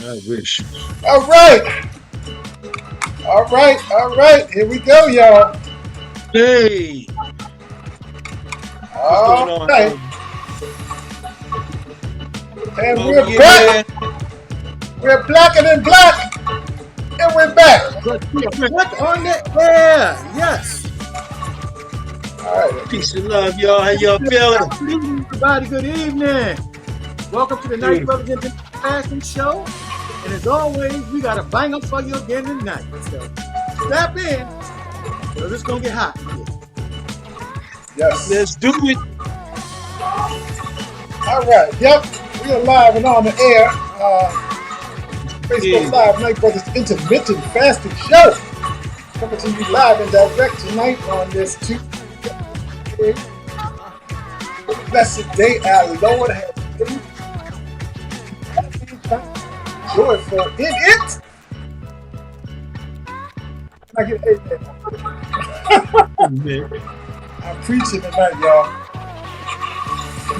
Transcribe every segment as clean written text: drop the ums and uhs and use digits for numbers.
I wish. All right. All right. All right. Here we go, y'all. Hey, what's going All on? right. And Oh we're yeah, back. man. We're blacker than black. And we're back. But we are back on the air. Yes. All right. Peace and love, y'all. How y'all feeling? Good evening, everybody. Good evening. Welcome to the Night Beautiful. Brothers Into Fashion Show. And as always, we got a bang up for you again tonight. So strap in, because it's going to get hot. Yes. Let's do it. All right. Yep. We are live and on the air. Facebook Yeah. Live Night Brothers Intermittent Fasting Show. Coming to you live and direct tonight on this Tuesday. Blessed day our Lord has made. Joyful in it. Can I get amen? Man. I'm preaching tonight, y'all.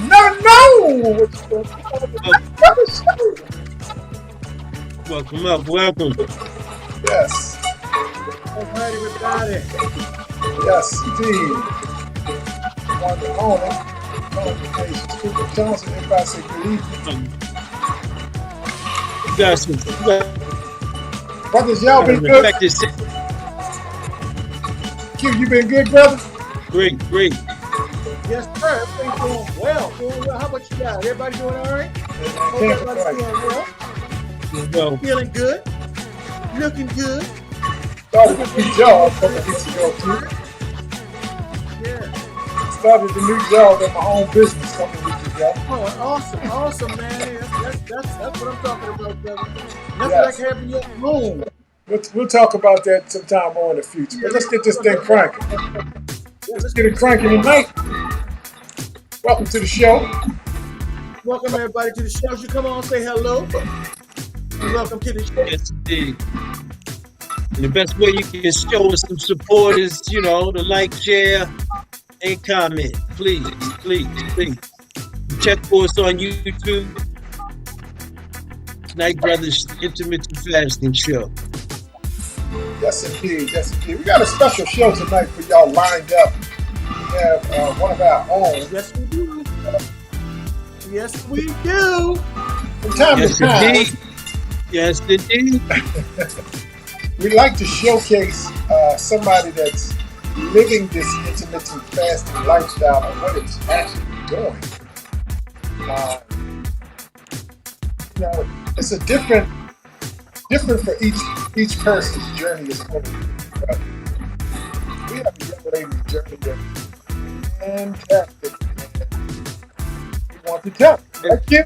Never know what's going on. Welcome up. Welcome. Yes. All right, everybody. Yes, indeed. One and only. Stupid Johnson. Everybody say good evening. You guys, you got Brothers, y'all been to good? respect this. Q, you been good, brother? Great, great. Yes, sir. Everything's going well. Doing well. How about you guys? Everybody doing all right? Hope Can't everybody's complain. doing well. Well, Feeling good. Looking good. Started a new job a couple of weeks ago, too. Yeah. Started a new job at my own business a couple of weeks ago. Oh, awesome, man. That's what I'm talking about, brother. Nothing Yes. like having your home. We'll talk about that sometime more in the future. But let's get this thing cranking. Let's get it cranking tonight. Welcome to the show. Welcome everybody to the show. You come on, say hello. And welcome to the show. yes, indeed. And the best way you can show us some support is, to like, share, and comment. Please, please, please. Check for us on YouTube. Night Brothers Intermittent Fasting Show. Yes, indeed. Yes, indeed. We got a special show tonight for y'all lined up. We have one of our own. Yes, we do. Yes, we do. From time Yes, to time, indeed. Yes, indeed. we like to showcase somebody that's living this intermittent fasting lifestyle and what it's actually doing. It's a different for each person's journey is going to be. We have a young lady's journey that's fantastic. We want to tell it. Thank you.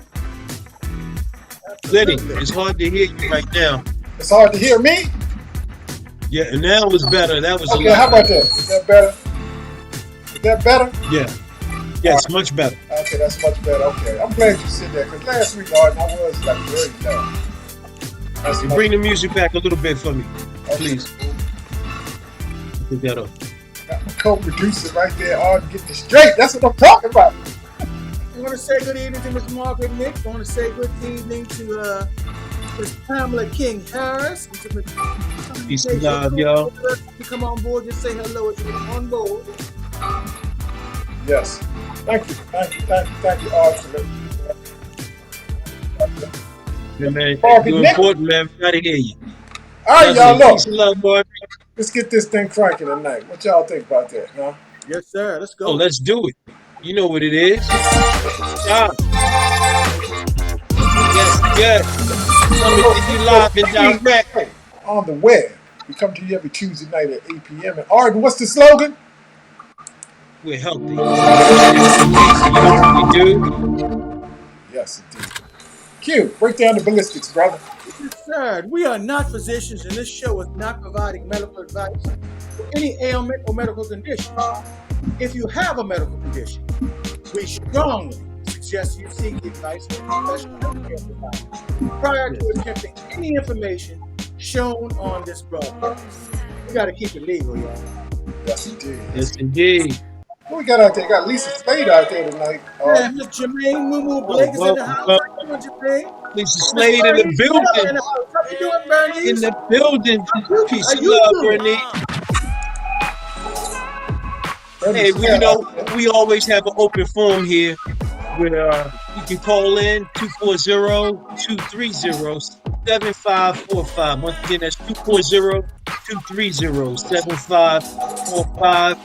Liddy, it's hard to hear you right now. It's hard to hear me. Yeah, and now it's better. That was Okay, a lot. how about that? Is that better? Is that better? Yeah. Yes, much better. Okay, that's much better. Okay, I'm glad you said that because last week, Arden, I was like very low. That's And much- bring the music back a little bit for me, okay. please. Pick that up. Got my co-producer right there, Arden, getting it straight. That's what I'm talking about. I want to say good evening to Miss Margaret Nick. I want to say good evening to Miss Pamela King Harris. Peace and love, y'all. You come on board, just say hello as you're on board. Yes. Thank you, Arden. Yeah, man. Margaret You're Nick. important, man. We gotta hear you. All right, y'all, look. Peace and love, boy. Let's get this thing cranking tonight. What y'all think about that, huh? Yes, sir. Let's go. Oh, let's do it. You know what it is. Stop. Yes. Coming to you live and direct. On the web. We come to you every Tuesday night at 8 p.m. And Arden, what's the slogan? We're healthy. You know what we do? Yes, indeed. Q, break down the ballistics, brother. Yes, sir. We are not physicians, and this show is not providing medical advice for any ailment or medical condition. If you have a medical condition, we strongly suggest you seek the advice of a professional healthcare provider prior to attempting any information shown on this broadcast. We got to keep it legal, y'all. Yes, indeed. Yes, indeed. What we got out there? Got Lisa Slade out there tonight. Yeah, Miss Jermaine Moo Blake is in the house. How you doing, Jermaine? Mr. Mr. Slade in the Bernice Taylor in building. the house. How you doing, In Bernice? the building. Peace How and you love, doing? Bernice. Bernie Hey, you Taylor. know, we always have an open forum here where you can call in 240-230-7545. Once again, that's 240-230-7545.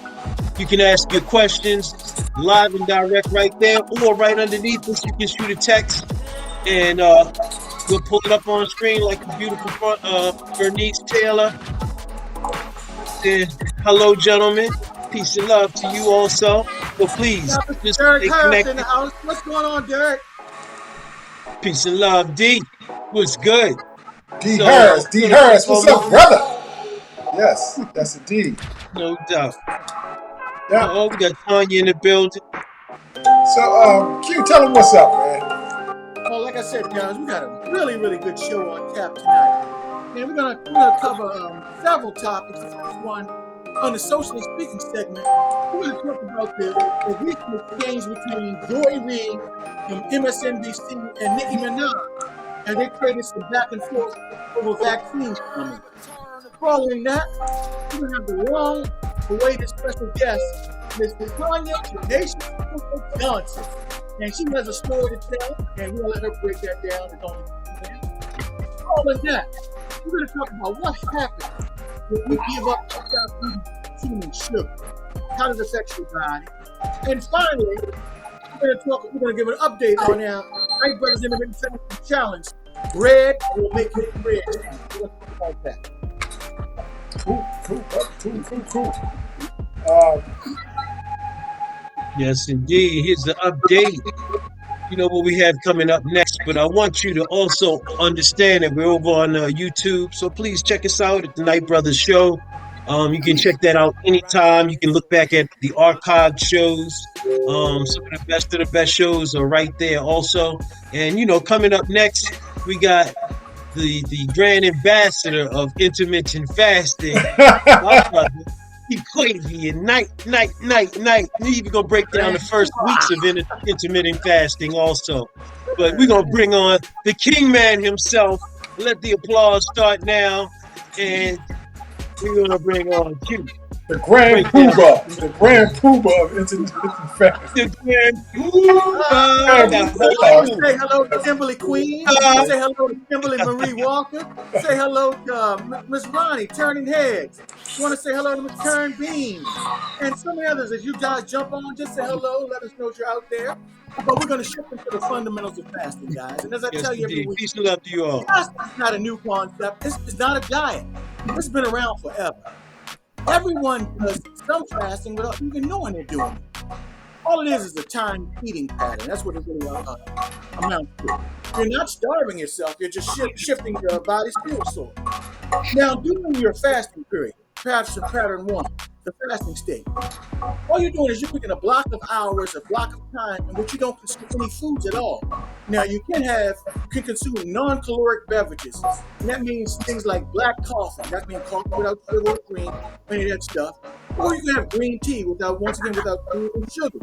You can ask your questions live and direct right there, or right underneath us, you can shoot a text and we'll pull it up on screen like the beautiful Bernice Taylor. And hello, gentlemen. Peace and love to you also. So please, Now, Mr. just Derek stay Harris in the connected. house. What's going on, Derek? Peace and love, D. What's good? D So Harris. D we're gonna keep Harris. What's on up, moving, brother? Yes, that's indeed. no doubt. Yeah. Oh, we got Tanya in the building. So, Q, tell him what's up, man. Well, like I said, guys, we got a really, really good show on tap tonight. And we're gonna cover several topics. The first one, on the socially speaking segment, we're gonna talk about the recent exchange between Joy Reid from MSNBC and Nicki Minaj, and they traded some back and forth over vaccines coming. Following that, we're gonna have the long-awaited special guest, Miss Tanya Tenacious Johnson, and she has a story to tell, and we'll let her break that down. It's only 2 minutes. Following that, we're going to talk about what happens when we give up human sugar. How does it affect your body? And finally, we're going to give an update on our White Brothers Intermittent Fasting Challenge. Bread will make you bread. We'll talk about that. Cool. Yes, indeed. Here's the update. You know what we have coming up next, but I want you to also understand that we're over on YouTube. So please check us out at the Night Brothers Show. You can check that out anytime. You can look back at the archived shows. Some of the best shows are right there also. And you know, coming up next, we got the grand ambassador of intermittent fasting, my brother, Equavian, night. We're even gonna break down the first weeks of intermittent fasting also. But we're gonna bring on the King Man himself. Let the applause start now. And we're gonna bring on Q. The Grand Break down Poobah. The Grand Poobah of intermittent fasting. the grand Poobah, the Want to whole say hello to Kimberly Queen. Say hello to Kimberly Marie Walker. Say hello to Miss Ronnie Turning Heads. You want to say hello to Miss Turn Beans and so many others. As you guys jump on, just say hello. Let us know you're out there. But we're going to shift into the fundamentals of fasting, guys. And as I yes, tell you every indeed. week, Peace and love to you all. fasting is not a new concept. It's not a diet. It's been around forever. Everyone does some fasting without even knowing they're doing it. All it is a time eating pattern. That's what it really amounts to. You're not starving yourself. You're just shifting your body's fuel source. Now, during your fasting period, pattern one, the fasting state, all you're doing is you're picking a block of hours, a block of time in which you don't consume any foods at all. Now, you can consume non-caloric beverages. And that means things like black coffee. That means coffee without sugar or cream, any of that stuff. Or you can have green tea without food and sugar.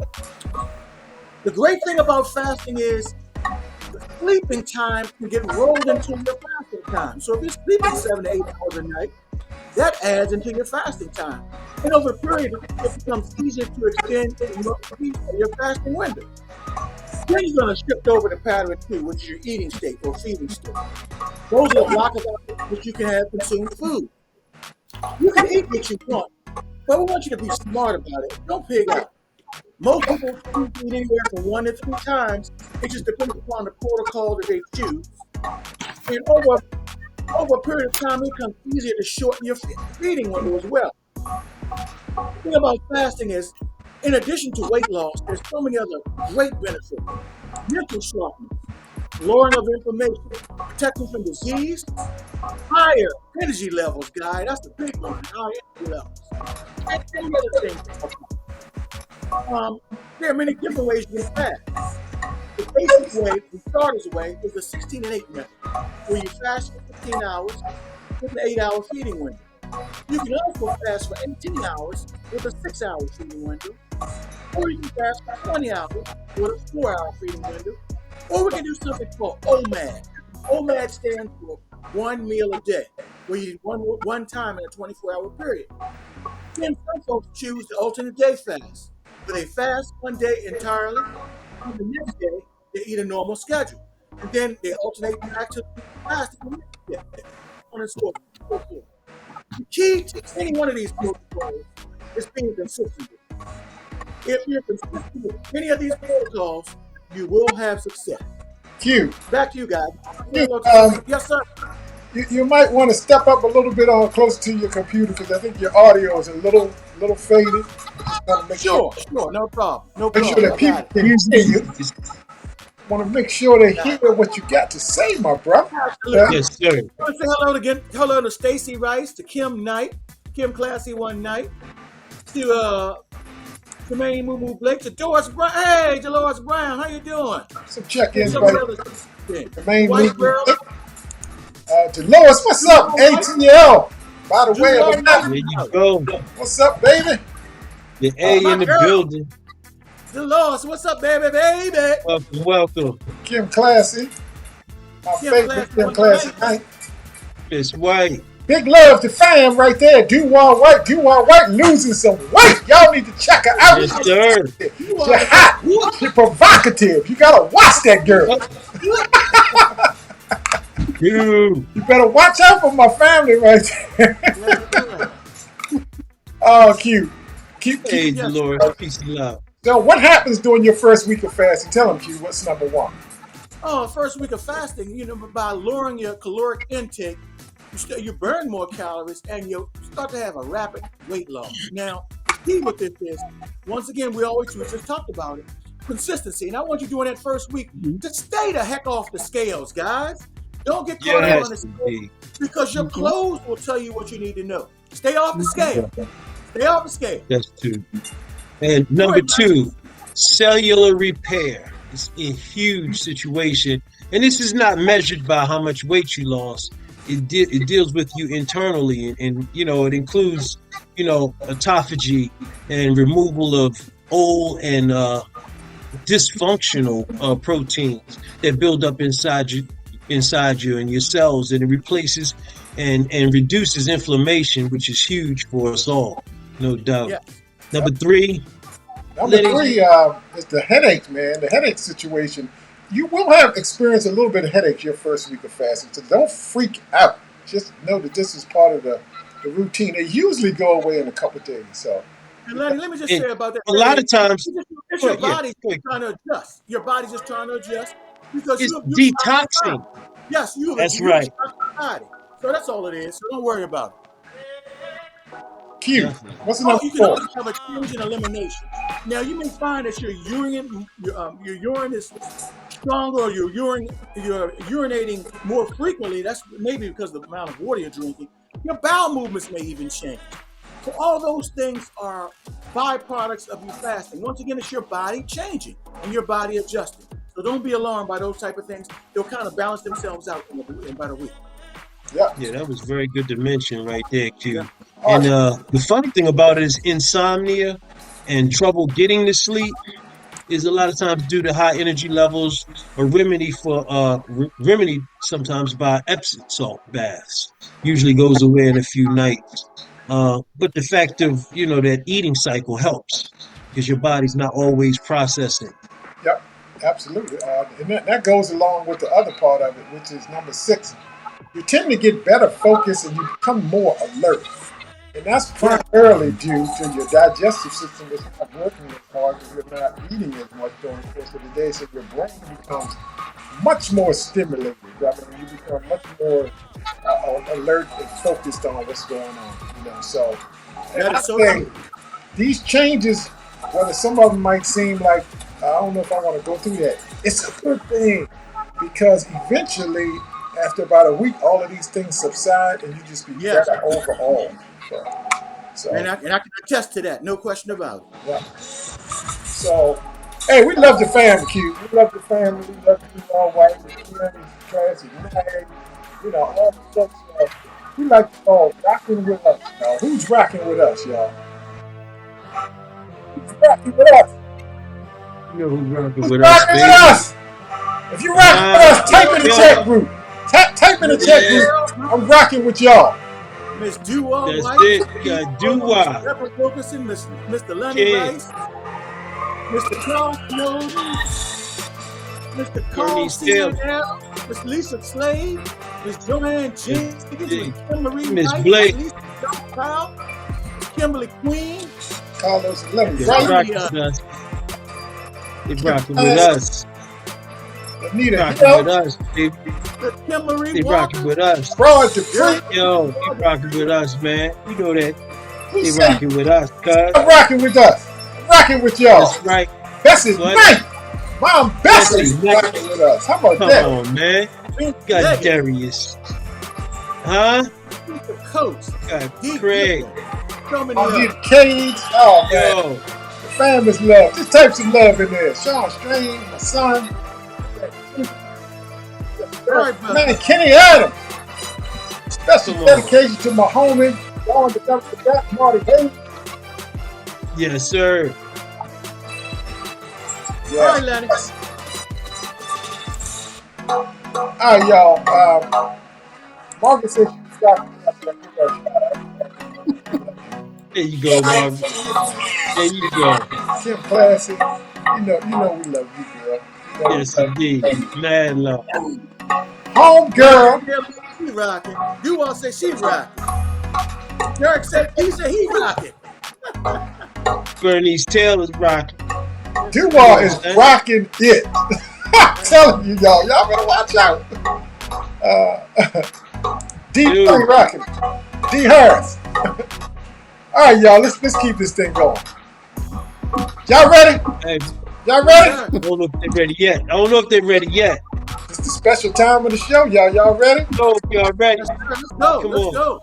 The great thing about fasting is the sleeping time can get rolled into your fasting time. So if you're sleeping 7 to 8 hours a night, that adds into your fasting time. And over a period, it becomes easier to extend your fasting window. Then you're going to shift over to pattern 2, which is your eating state or feeding state. Those are the block of hours which you can have consumed food. You can eat what you want, but we want you to be smart about it. Don't pig out. Most people eat anywhere from 1 to 3 times. It just depends upon the protocol that they choose. And over a period of time, it becomes easier to shorten your feeding window as well. The thing about fasting is, in addition to weight loss, there's so many other great benefits. Mental sharpness, lowering of inflammation, protection from disease, higher energy levels, guy. That's the big one, higher energy levels. And many other things. There are many different ways you can fast. The basic way, the starter's way, is the 16 and 8 method, where you fast for 15 hours with an 8-hour feeding window. You can also fast for 18 hours with a 6-hour feeding window, or you can fast for 20 hours with a 4-hour feeding window, or we can do something called OMAD, OMAD stands for one meal a day, where you eat one time in a 24-hour period. Then some folks choose the alternate day fast, where they fast one day entirely, and the next day they eat a normal schedule. And then they alternate back to fasting the next day, on and so forth. The key to any one of these protocols is being consistent. If you're consistent with any of these protocols, you will have success. Q. Back to you guys. Q, Yes, sir. you might want to step up a little bit on close to your computer because I think your audio is a little faded. Sure, no problem. No Make problem. sure that people can hear you. Want to make sure they hear what you got to say, my brother. Yes, sir. I want to say hello again. Hello to Stacy Rice, to Kim Knight, Kim Classy One Night, to Jermaine Moo Blake, to Doris Brown. Hey, Dolores Brown, how you doing? Some check-ins, Some right? Jermaine White girl. Blake. To Lois, what's up? ATL. By the way, there you go. What's up, baby? The A in the building. Dolores, what's up, baby? Welcome, welcome. Kim Classy. My favorite Kim Classy night. It's White. Big love to fam right there. Duwall White losing some weight. Y'all need to check her out. Yes, sir. She's hot. She's provocative. You gotta watch that girl. Dude. You better watch out for my family right there. Oh, cute. Hey, Dolores. Peace and love. So, what happens during your first week of fasting? Tell them, Q, what's number one? First week of fasting, by lowering your caloric intake, you burn more calories and you start to have a rapid weight loss. Now, the key with this is, once again, we just talked about it, consistency. And I want you doing that first week to stay the heck off the scales, guys. Don't get caught up on the scale because your clothes will tell you what you need to know. Stay off the scale. Stay off the scale. That's two. And number two, cellular repair. It's a huge situation. And this is not measured by how much weight you lost. It deals with you internally. And it includes, autophagy and removal of old and dysfunctional proteins that build up inside you and your cells. And it replaces and reduces inflammation, which is huge for us all. No doubt. Yeah. Number three is the headaches, man. The headache situation. You will experience a little bit of headaches your first week of fasting, so don't freak out. Just know that this is part of the routine. They usually go away in a couple of days. So, let me just say about that. A lot of times, it's your body trying to adjust. Your body's just trying to adjust because it's detoxing. Yes, that's right. Body. So that's all it is. So don't worry about it. Q. What's the number you can four? also have a change in elimination. Now you may find that your urine is stronger, or you're urinating more frequently. That's maybe because of the amount of water you're drinking. Your bowel movements may even change. So all those things are byproducts of you fasting. Once again, it's your body changing and your body adjusting. So don't be alarmed by those type of things. They'll kind of balance themselves out in about a week. Yeah, that was very good to mention right there, Q. Yeah. And the funny thing about it is insomnia and trouble getting to sleep is a lot of times due to high energy levels, or remedy sometimes by Epsom salt baths. Usually goes away in a few nights. But the fact of that eating cycle helps because your body's not always processing. Yep, absolutely. And that goes along with the other part of it, which is number 6. You tend to get better focus and you become more alert. And that's primarily due to your digestive system is not working as hard because you're not eating as much during the course of the day. So your brain becomes much more stimulated. You become much more alert and focused on what's going on. So I think these changes, whether some of them might seem like, I don't know if I want to go through that, it's a good thing because eventually, after about a week, all of these things subside and you just be better overall. So, and I can attest to that, no question about it. Yeah. So, hey, we love the family, Q. We love the family. We love the all white, the classy, all the stuff. We like rocking with us, y'all. Who's rocking with us, y'all? Who's rocking with us? You know who's rocking with us, baby. If you rocking with us, type in the chat group. Type in the Miss chat group. Cheryl, I'm rocking with y'all. Miss Dewar That's White, it. Miss We Steve got Williams, doo-wop. Deborah Wilkerson, Mr. Lenny King. Rice, Mr. Charles Snowden, Mr. Carl Bernice C. Taylor. Adams, Miss Lisa Slade, Miss Joanne Yes, Jenkins, Miss indeed. Kim Marie Miss White, Miss Blake. Lisa Proud, Miss Kimberly Queen, Carlos and Lenny, Yes, right? rocking Tanya, with us. They Kim rocking with Glass, us. Anita Rocking with Hill, us, baby. Miss Kimberly They rocking Walker, with us. Broad Dupree. Yo, they rocking with us, man. You know that. Who They said rocking with us, cuz. I'm rocking with us? I'm rocking with y'all. That's right. Bessie's What? night. Mom Bessie's Bessie, man. rocking with us. How about Come that? on, man. Vince Got Leggett, Darius. Huh? Mr. Coates, Got D. Craig. Gifford, so many I others. need Cage. Oh man, Yo, the family's love. Just type some love in there. Sean Strange, my son. All right, brother. Man, Kenny Adams. Special Come on. dedication to my homie, John the Never Forgot, Marty Hayes. yes, sir. All right, Lenny. All right, y'all. Margaret said she was talking There you go, Marvin. There you go. Kim Classy. You know we love you, girl. You know Yes, we love indeed. Mad love. you. Home girl. She rocking. You all say she rocking. Derek said he rocking. Bernice Taylor's rocking. Duval is rocking it. I'm telling you, y'all better watch out. D Dude. rocking. D Harris. All right, y'all. Let's keep this thing going. Y'all ready? Hey, Y'all ready? I don't know if they're ready yet. It's the special time of the show, y'all. Y'all ready? So if y'all ready, Let's go. Come Let's on. go.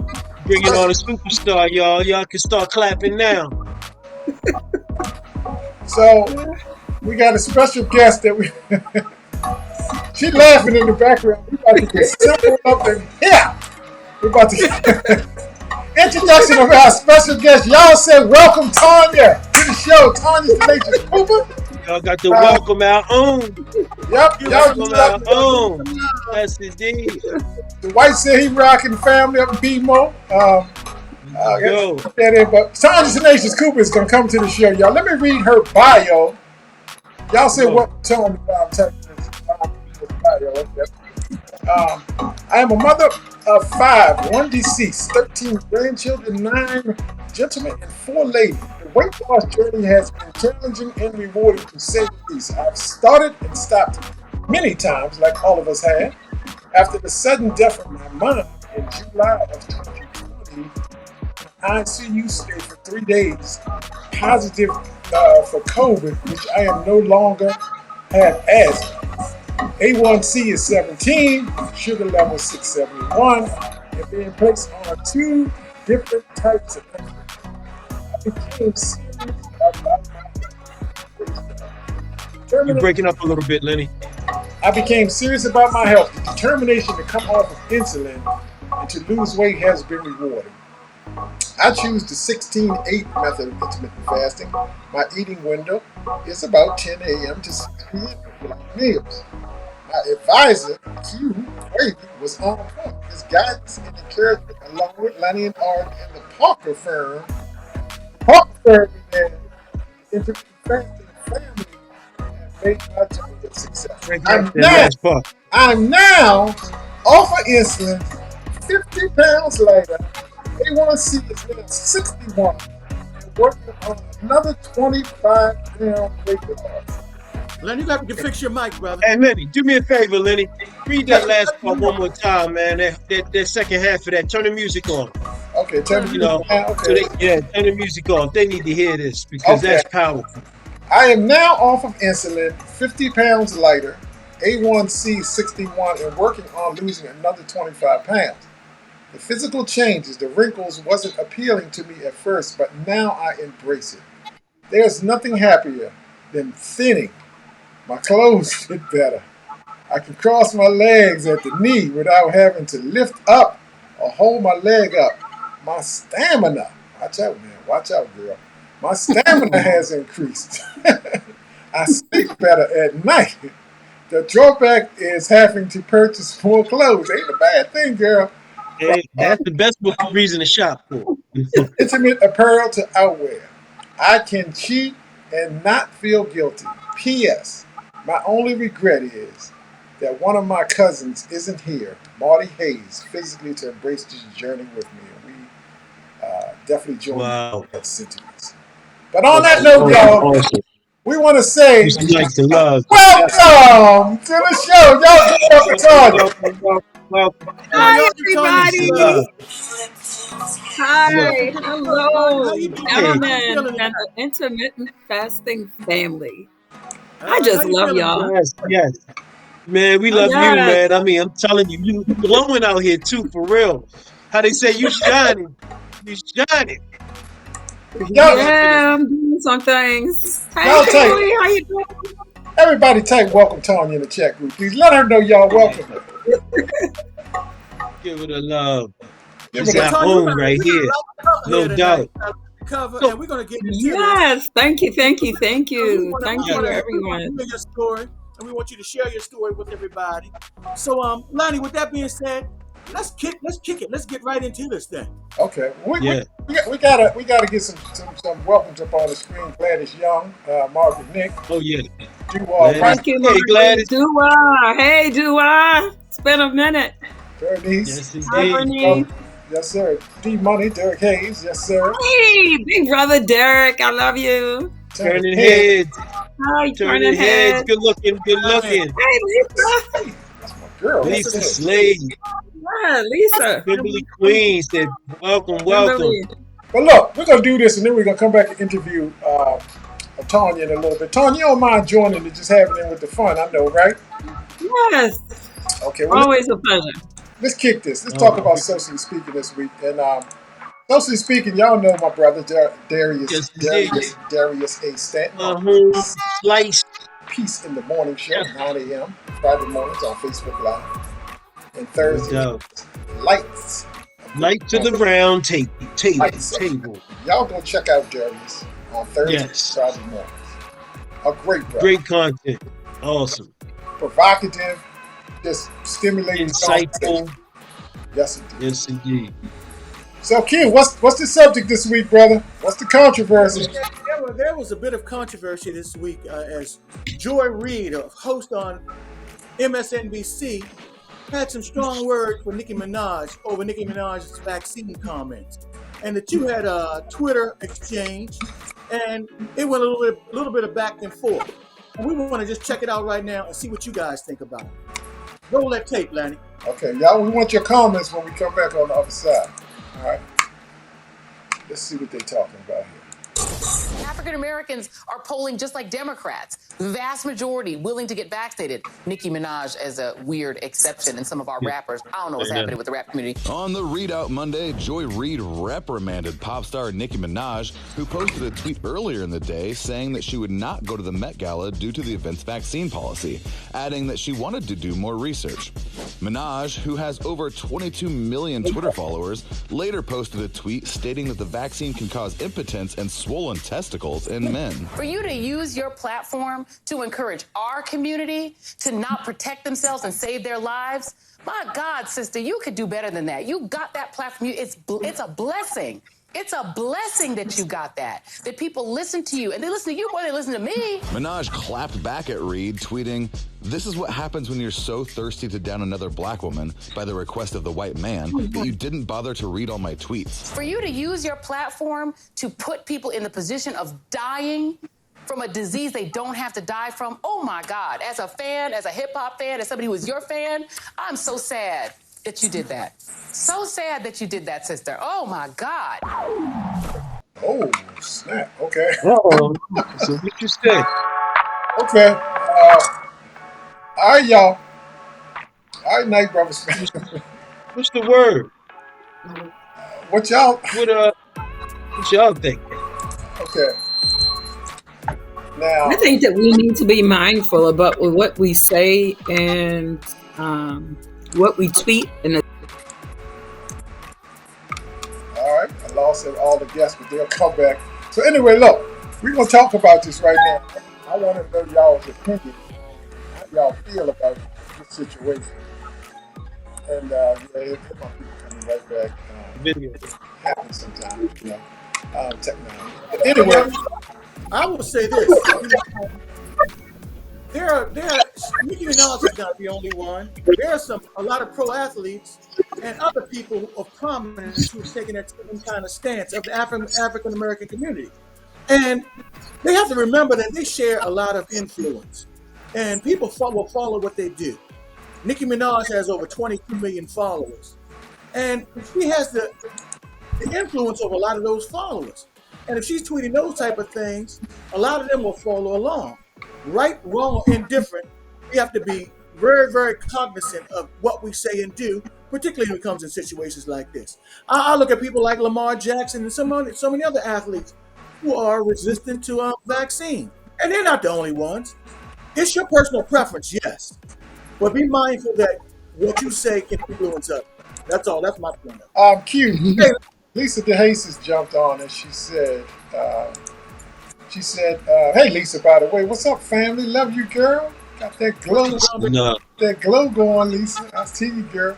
bringing on a superstar, y'all. Y'all can start clapping now. So we got a special guest that we. She laughing in the background. We about to get simple up in here. We about to introduction of our special guest. Y'all say welcome Tanya to the show. Tanya's Tenacious Cooper. Y'all got to welcome our own. Yep, y'all Welcome our own. Yes, indeed. The White said he rocking family up in BMO. Yo. But Tanya Tenacious Cooper is gonna come to the show, y'all. Let me read her bio. Y'all say welcome Tanya while I'm taking this bio. I am a mother of 5, 1 deceased, 13 grandchildren, 9 gentlemen, and 4 ladies. The weight loss journey has been challenging and rewarding to say the least. I've started and stopped many times, like all of us have. After the sudden death of my mom in July of 2020, ICU stayed for 3 days, positive for COVID, which I am no longer have asthma. A1C is 17, sugar level 671, and being placed on 2 different types of medicine. I became serious about You're breaking up a little bit, Lenny. I became serious about my health. The determination to come off of insulin and to lose weight has been rewarding. I choose the 16-8 method of intermittent fasting. My eating window is about 10 a.m. to 6 p.m. without meals. My advisor, Q Wavy, was on point. His guidance and encouragement, along with Lenny and Art and the Parker firm and intermittent fasting family, have made my journey a success. I'm now off of insulin, 50 pounds later. A1C is now 61 and working on another 25-pound weight loss. Lenny, you got to fix your mic, brother. Hey, Lenny, do me a favor, Lenny. Read that last part one more time, man. That second half of that. Turn the music on. Okay, turn the music on. Okay. So turn the music off. They need to hear this because that's powerful. I am now off of insulin, 50 pounds lighter, A1C 61, and working on losing another 25 pounds. The physical changes, the wrinkles wasn't appealing to me at first, but now I embrace it. There's nothing happier than thinning. My clothes fit better. I can cross my legs at the knee without having to lift up or hold my leg up. My stamina, watch out, man, watch out, girl. My stamina has increased. I sleep better at night. The drawback is having to purchase more clothes. Ain't a bad thing, girl. Hey, that's the best reason to shop for. Intimate apparel to outwear. I can cheat and not feel guilty. P.S. My only regret is that one of my cousins isn't here, Marty Hayes, physically to embrace this journey with me. And we definitely join Wow. that sentiments. But on that Awesome, note, awesome, y'all, awesome. we want to say Used to like to love. welcome to the show. Y'all give it up for Welcome, Tanya. welcome, welcome, welcome. Now, Hi, y'all give Tanya Peace some and love. love. everybody. Hi, Welcome to the show, Tanya. How hello, you doing? Hey, How you gentlemen, feeling and tonight? the intermittent fasting family. All I right, how just you love feeling y'all. tonight? yes, yes. Man, we How you love you, feeling? Yes, man. I mean, I'm telling you, you glowing out here too, for real. How they say you shining. You shining. Y'all, Definitely. yeah, I'm doing some things. Hey, y'all type, Kimberly, how you doing? everybody type welcome Tanya in the chat group. Please let her know y'all Yeah. welcome her. Give it a love. Give It's it Well, a at Tanya, home right we got a here. lot to cover No here tonight. doubt. We got a lot to cover, So, and we're going to get into this. Yes, thank you, thank you, thank So we you, want to we thank yeah. want you, to we want to everyone. hear your story, and we want you to share your story with everybody. So, Lonnie, with that being said, let's kick it. Let's get right into this thing. Okay, Yeah. we gotta get some welcomes up on the screen. Gladys Young, Margaret Nick, Oh, yeah. do Gladys. right, Thank you, Hey, Margaret. Gladys. Dua. Hey, Dua. It's been a minute. Bernice, Yes, Hi, D, indeed. Bernice. yes sir, D Money, Derek Hayes, yes sir, Hey, big brother Derek, I love you. Turning Turning Head, heads. Hi, turning Turning heads. head. Good looking. Good Amen. looking. Hey, Lisa. Slade, that's my girl right Lisa Lisa said, there. Slade. Yeah, Lisa. Kimberly Kimberly Queen. Queen said, welcome, welcome. Kimberly. But look, we're gonna do this, and then we're gonna come back and interview Tanya in a little bit. Tanya, you don't mind joining and just having in with the fun, I know, right? Yes. Okay, well Always a pleasure. let's kick this. Let's All talk about right. socially speaking this week, and socially speaking, y'all know my brother Yes, indeed. Darius A. Stanton My on home slice. Peace in the Morning Show, Yes, 9 a.m. Friday mornings on Facebook Live, and no Thursdays, doubt. Lights. Light to the round table. Lights. Table. Y'all go check out Darius on Thursday, Yes. Friday mornings. A great brother, Great content. Awesome. provocative, just stimulating conversation. Insightful. Yes, indeed. Yes, indeed. So, Ken, what's the subject this week, brother? What's the controversy? There was a bit of controversy this week as Joy Reid, a host on MSNBC, had some strong words for Nicki Minaj over Nicki Minaj's vaccine comments. And the two had a Twitter exchange, and it went a little bit of back and forth. And we want to just check it out right now and see what you guys think about it. Roll that tape, Lanny. Okay, y'all, we want your comments when we come back on the other side. All right, let's see what they're talking about here. African Americans are polling just like Democrats. The vast majority willing to get vaccinated. Nicki Minaj as a weird exception, and some of our rappers. I don't know what's happening with the rap community. On the Readout Monday, Joy Reid reprimanded pop star Nicki Minaj, who posted a tweet earlier in the day saying that she would not go to the Met Gala due to the event's vaccine policy, adding that she wanted to do more research. Minaj, who has over 22 million Twitter followers, later posted a tweet stating that the vaccine can cause impotence and swollen testicles in men. For you to use your platform to encourage our community to not protect themselves and save their lives, my God, sister, you could do better than that. You got that platform. It's a blessing. It's a blessing that you got that people listen to you. And they listen to you more than they listen to me. Minaj clapped back at Reid, tweeting, "This is what happens when you're so thirsty to down another black woman by the request of the white man that you didn't bother to read all my tweets." For you to use your platform to put people in the position of dying from a disease they don't have to die from, oh my God. As a fan, as a hip-hop fan, as somebody who is your fan, I'm so sad that you did that. So sad that you did that, sister. Oh my God. Oh, snap. Okay. Oh, so what you say? Okay. All right, y'all. All right, night, brothers. What's the word? What y'all? What y'all think? Okay. Now, I think that we need to be mindful about what we say and what we tweet. And all right, I lost all the guests, but they'll come back. So anyway, look, we're gonna talk about this right now. I want to know y'all's opinion. y'all feel about this situation. And yeah, my people coming right back. Video. Happens sometimes, technology. But anyway, I will say this. Nicki Minaj is not the only one. There are a lot of pro athletes and other people of prominence who've taken that same kind of stance of the African American community. And they have to remember that they share a lot of influence, and people will follow what they do. Nicki Minaj has over 22 million followers, and she has the influence over a lot of those followers. And if she's tweeting those type of things, a lot of them will follow along. Right, wrong, or indifferent, we have to be very, very cognizant of what we say and do, particularly when it comes in situations like this. I look at people like Lamar Jackson and so many other athletes who are resistant to vaccine. And they're not the only ones. It's your personal preference, yes. But be mindful that what you say can influence others. That's all. That's my point. Q. Hey, Lisa DeHace has jumped on and she said, hey, Lisa, by the way, what's up, family? Love you, girl. Got that glow, No. that glow going, Lisa. I see you, girl.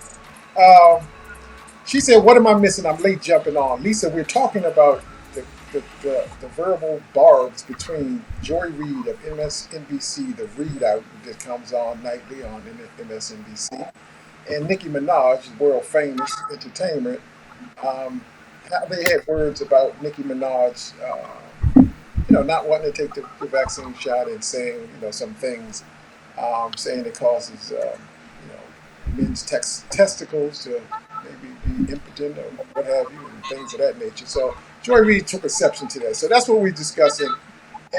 She said, what am I missing? I'm late jumping on. Lisa, we're talking about the verbal barbs between Joy Reid of MSNBC, the readout that comes on nightly on MSNBC, and Nicki Minaj, world famous entertainment. How they had words about Nicki Minaj, not wanting to take the vaccine shot and saying, some things, saying it causes, men's testicles to maybe be impotent or what have you, and things of that nature. So Joy Reid took exception to that. So that's what we're discussing.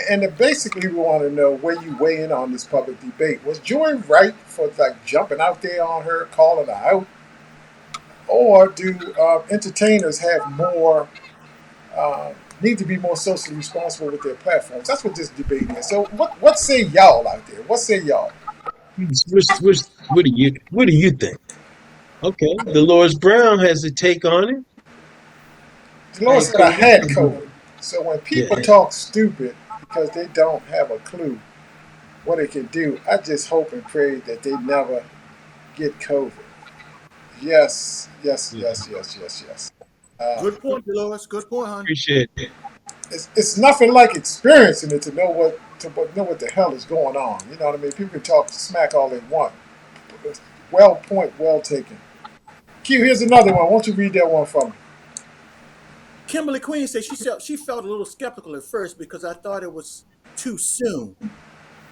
And basically, we want to know where you weigh in on this public debate. Was Joy right for jumping out there on her, calling her out? Or do entertainers have more, need to be more socially responsible with their platforms? That's what this debate is. So what say y'all out there? What say y'all? What do you think? Okay, Dolores Brown has a take on it. Dolores said I had COVID. So when people talk stupid because they don't have a clue what it can do, I just hope and pray that they never get COVID. Yes. Good point, Dolores. Good point, honey. Appreciate it. It's nothing like experiencing it to know what the hell is going on. You know what I mean? People can talk smack all they want. Well taken. Q, here's another one. Won't you read that one for me? Kimberly Queen said she felt a little skeptical at first because I thought it was too soon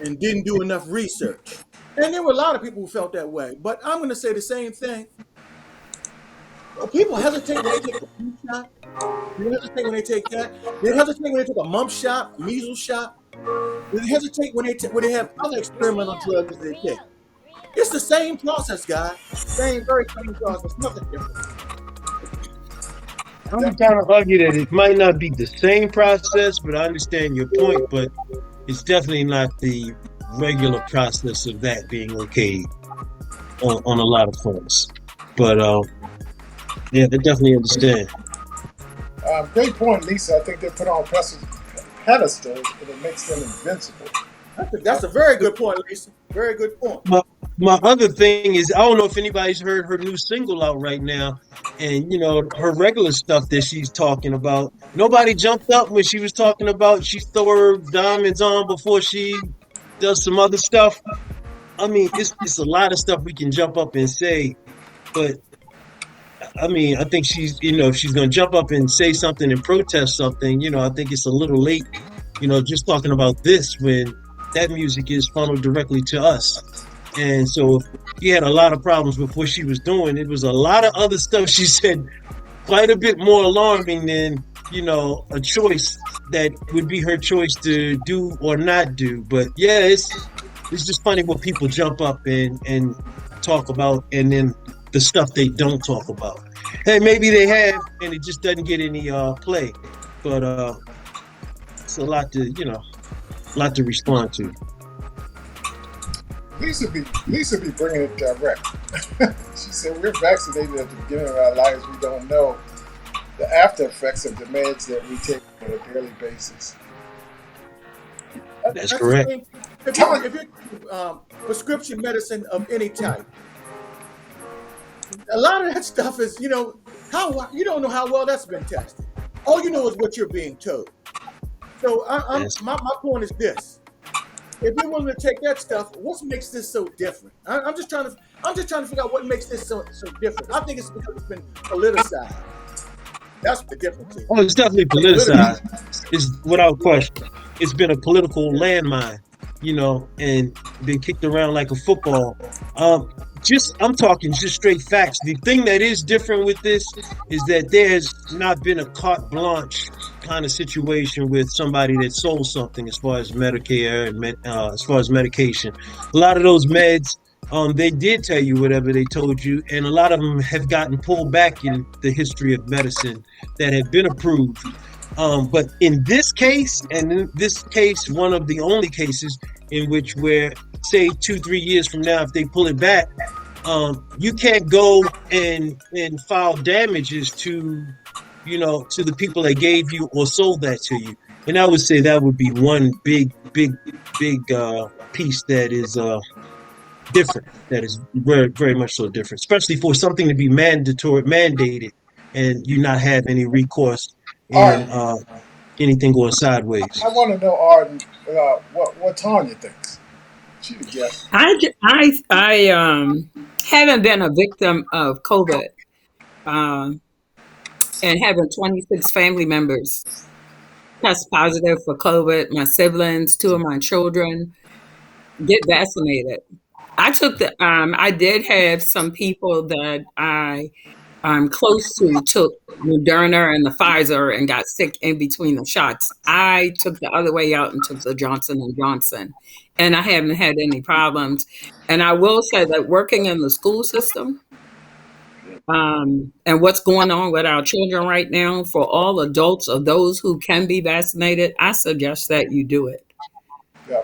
and didn't do enough research. And there were a lot of people who felt that way. But I'm going to say the same thing. Well, people hesitate when they take a flu shot. They hesitate when they take that. They hesitate when they take a mump shot, a measles shot. They hesitate when they have other experimental drugs they take. It's the same process, guys. Very same process. Nothing different. I'm trying to argue that it might not be the same process, but I understand your point. But it's definitely not the regular process of that being okayed on a lot of fronts. But yeah, they definitely understand. Great point, Lisa. I think they put on pedestals and it makes them invincible. That's a very good point, Lisa. Very good point. My other thing is, I don't know if anybody's heard her new single out right now, and her regular stuff that she's talking about. Nobody jumped up when she was talking about she throw her diamonds on before she does some other stuff. I mean, it's a lot of stuff we can jump up and say, but I mean, I think she's, if she's going to jump up and say something and protest something, I think it's a little late, just talking about this when that music is funneled directly to us. And so he had a lot of problems with what she was doing. It was a lot of other stuff she said, quite a bit more alarming than, a choice that would be her choice to do or not do. But yeah, it's just funny what people jump up and talk about, and then the stuff they don't talk about. Hey, maybe they have, and it just doesn't get any play. But it's a lot to respond to. Lisa be bringing it direct. She said we're vaccinated at the beginning of our lives. We don't know the after effects of the meds that we take on a daily basis. That's correct. if you're prescription medicine of any type, a lot of that stuff is, how you don't know how well that's been tested. All you know is what you're being told. So my point is this: if you're willing to take that stuff, what makes this so different? I'm just trying to figure out what makes this so different. I think it's because it's been politicized. That's what the difference is. Oh, it's definitely politicized. It's without question. It's been a political landmine, and been kicked around like a football. I'm talking just straight facts. The thing that is different with this is that there has not been a carte blanche kind of situation with somebody that sold something as far as Medicare and as far as medication. A lot of those meds, they did tell you whatever they told you, and a lot of them have gotten pulled back in the history of medicine that have been approved. But in this case, one of the only cases in which where, say 2-3 years from now, if they pull it back, you can't go and file damages to the people that gave you or sold that to you. And I would say that would be one big piece that is different. That is very, very much so different, especially for something to be mandated, and you not have any recourse in anything going sideways. I want to know, Arden, what Tanya thinks. She the guest. I haven't been a victim of COVID, and having 26 family members test positive for COVID. My siblings, 2 of my children get vaccinated. I did have some people that I'm close to took Moderna and the Pfizer and got sick in between the shots. I took the other way out and took the Johnson & Johnson, and I haven't had any problems. And I will say that working in the school system, and what's going on with our children right now, for all adults of those who can be vaccinated, I suggest that you do it. Yeah.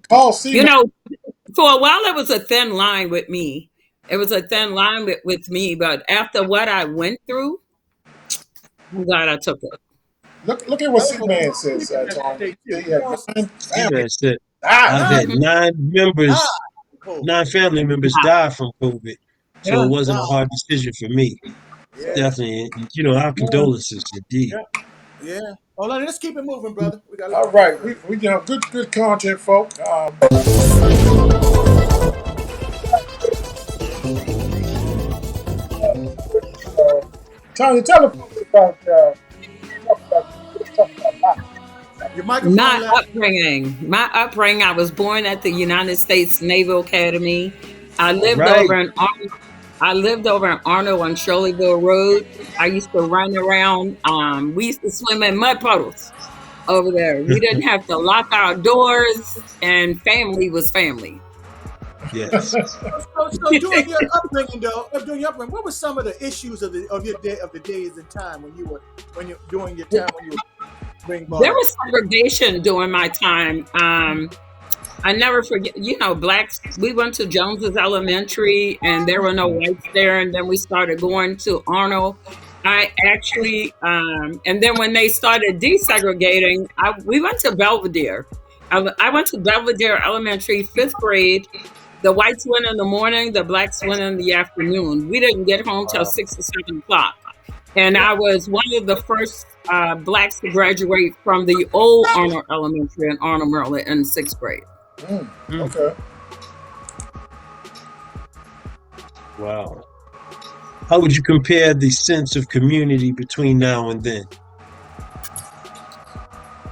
Paul C. For a while, it was a thin line with me. It was a thin line with me, but after what I went through, I'm glad I took it. Look at what C-Man says, Tony. I've had 9 family members die from COVID. So it wasn't a hard decision for me. Yeah. Definitely, our condolences indeed. Yeah. Hold on, let's keep it moving, brother. All right, we got good content, folks. Tanya, tell us about my upbringing. I was born at the United States Naval Academy. I lived over in Arnold on Shirleyville Road. I used to run around. We used to swim in mud puddles over there. We didn't have to lock our doors, and family was family. Yes. So during your upbringing, what were some of the issues of the days and time when you were being born? There was segregation during my time. I never forget, blacks, we went to Jones's Elementary and there were no whites there. And then we started going to Arnold. I actually, and then when they started desegregating, we went to Belvedere. I went to Belvedere Elementary, 5th grade. The whites went in the morning, the blacks went in the afternoon. We didn't get home till 6 or 7 o'clock. And I was one of the first blacks to graduate from the old Arnold Elementary in Arnold, Maryland in 6th grade. Okay. Wow. How would you compare the sense of community between now and then?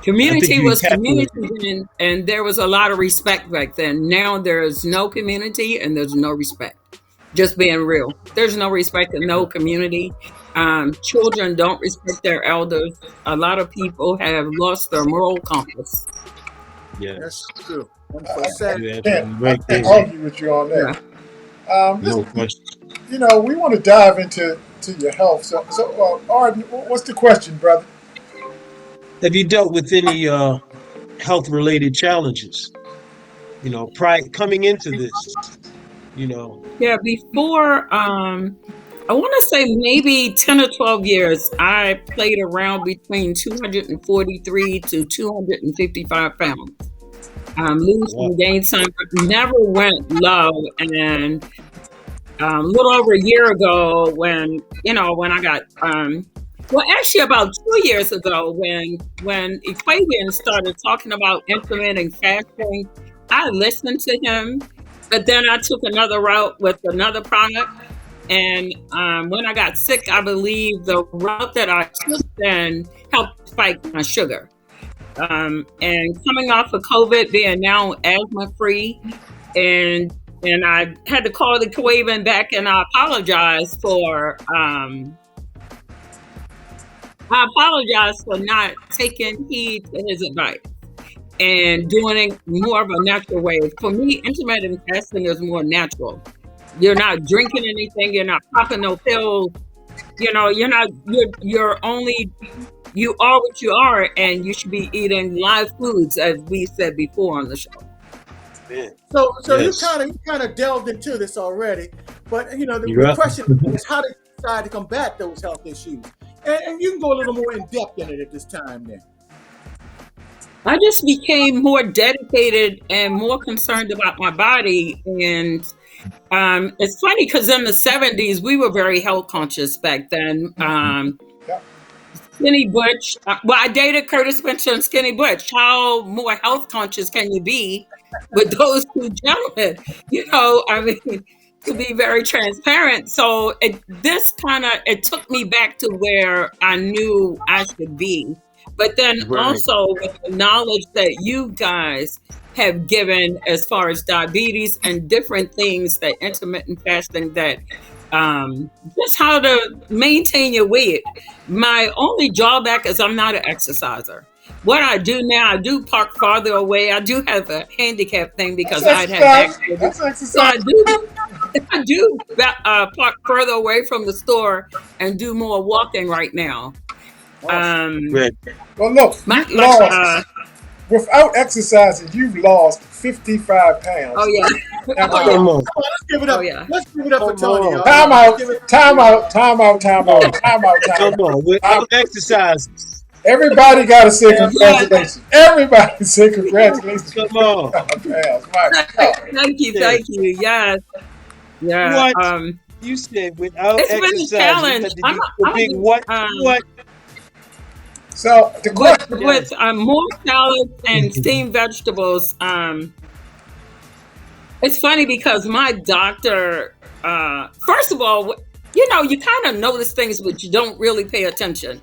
Community was community, and there was a lot of respect back then. Now there is no community and there's no respect. Just being real. There's no respect in no community. Children don't respect their elders. A lot of people have lost their moral compass. Yes. That's true. I can't argue with you on that. Yeah. No question. We want to dive into your health. So Arden, what's the question, brother? Have you dealt with any health-related challenges? Coming into this, Yeah, before, I want to say maybe 10 or 12 years, I played around between 243 to 255 pounds. lose Wow. some, gain some, but never went low. And a little over a year ago, when I got well, actually about 2 years ago, when Equavian started talking about intermittent fasting, I listened to him, but then I took another route with another product. And when I got sick, I believe the route that I took then helped fight my sugar. And coming off of COVID, being now asthma free, and I had to call the Equavian back, and I apologize for not taking heed to his advice and doing it more of a natural way. For me, intermittent fasting is more natural. You're not drinking anything. You're not popping no pills. You're not. You're only. You are what you are, and you should be eating live foods, as we said before on the show. Yeah. So Yes. you kind of delved into this already, but the You're right. question is how to decide to combat those health issues, and you can go a little more in depth in it at this time. Then I just became more dedicated and more concerned about my body. And it's funny because in the 70s, we were very health conscious back then. Yeah. Skinny Butch. Well, I dated Curtis Spencer and Skinny Butch. How more health conscious can you be with those two gentlemen? I mean, to be very transparent. So it took me back to where I knew I should be. But then Right. also with the knowledge that you guys have given as far as diabetes and different things that intermittent fasting that just how to maintain your weight. My only drawback is I'm not an exerciser. What I do now, I do park farther away. I do have a handicap thing because I'd have accidents. That's So exercise. I do park further away from the store and do more walking right now. Right. Well, look, My, you've like, lost without exercising. You've lost 55 pounds. oh yeah, Now, oh Come on. let's give it up. oh yeah. Let's give it up for Come Tony. on. Y'all. time out, Give it- time out, time out, time out, time out, time Come out. on. Without exercises. Everybody got to say Yeah. congratulations. Everybody say congratulations. Come on. Pounds. My God. Thank you. Yes, yeah. What? You said without It's been a exercise. challenge. You had to do a big what? What? So the question with more salads and steamed vegetables. It's funny because my doctor, first of all, you kind of notice things but you don't really pay attention.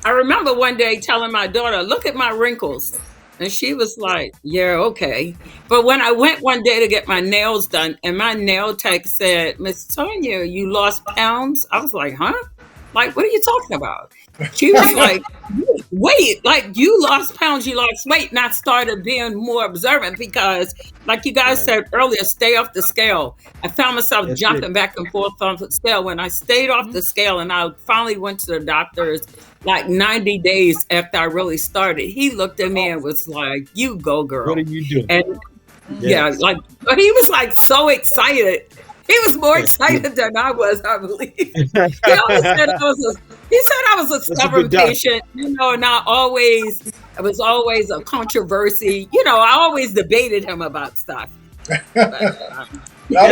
I remember one day telling my daughter, "Look at my wrinkles," and she was like, "Yeah, okay." But when I went one day to get my nails done, and my nail tech said, "Miss Tonya, you lost pounds," I was like, "Huh? Like, what are you talking about?" She was like, "Wait, like you lost pounds, you lost weight." And I started being more observant because, like you guys said earlier, stay off the scale. I found myself That's jumping back and forth off the scale. When I stayed off the scale and I finally went to the doctor's like 90 days after I really started, he looked at me and was like, "You go, girl." What are you doing? And yeah, but he was like so excited. He was more excited than I was, I believe. He always said I was a stubborn patient, and I was always a controversy. I always debated him about stuff. But, now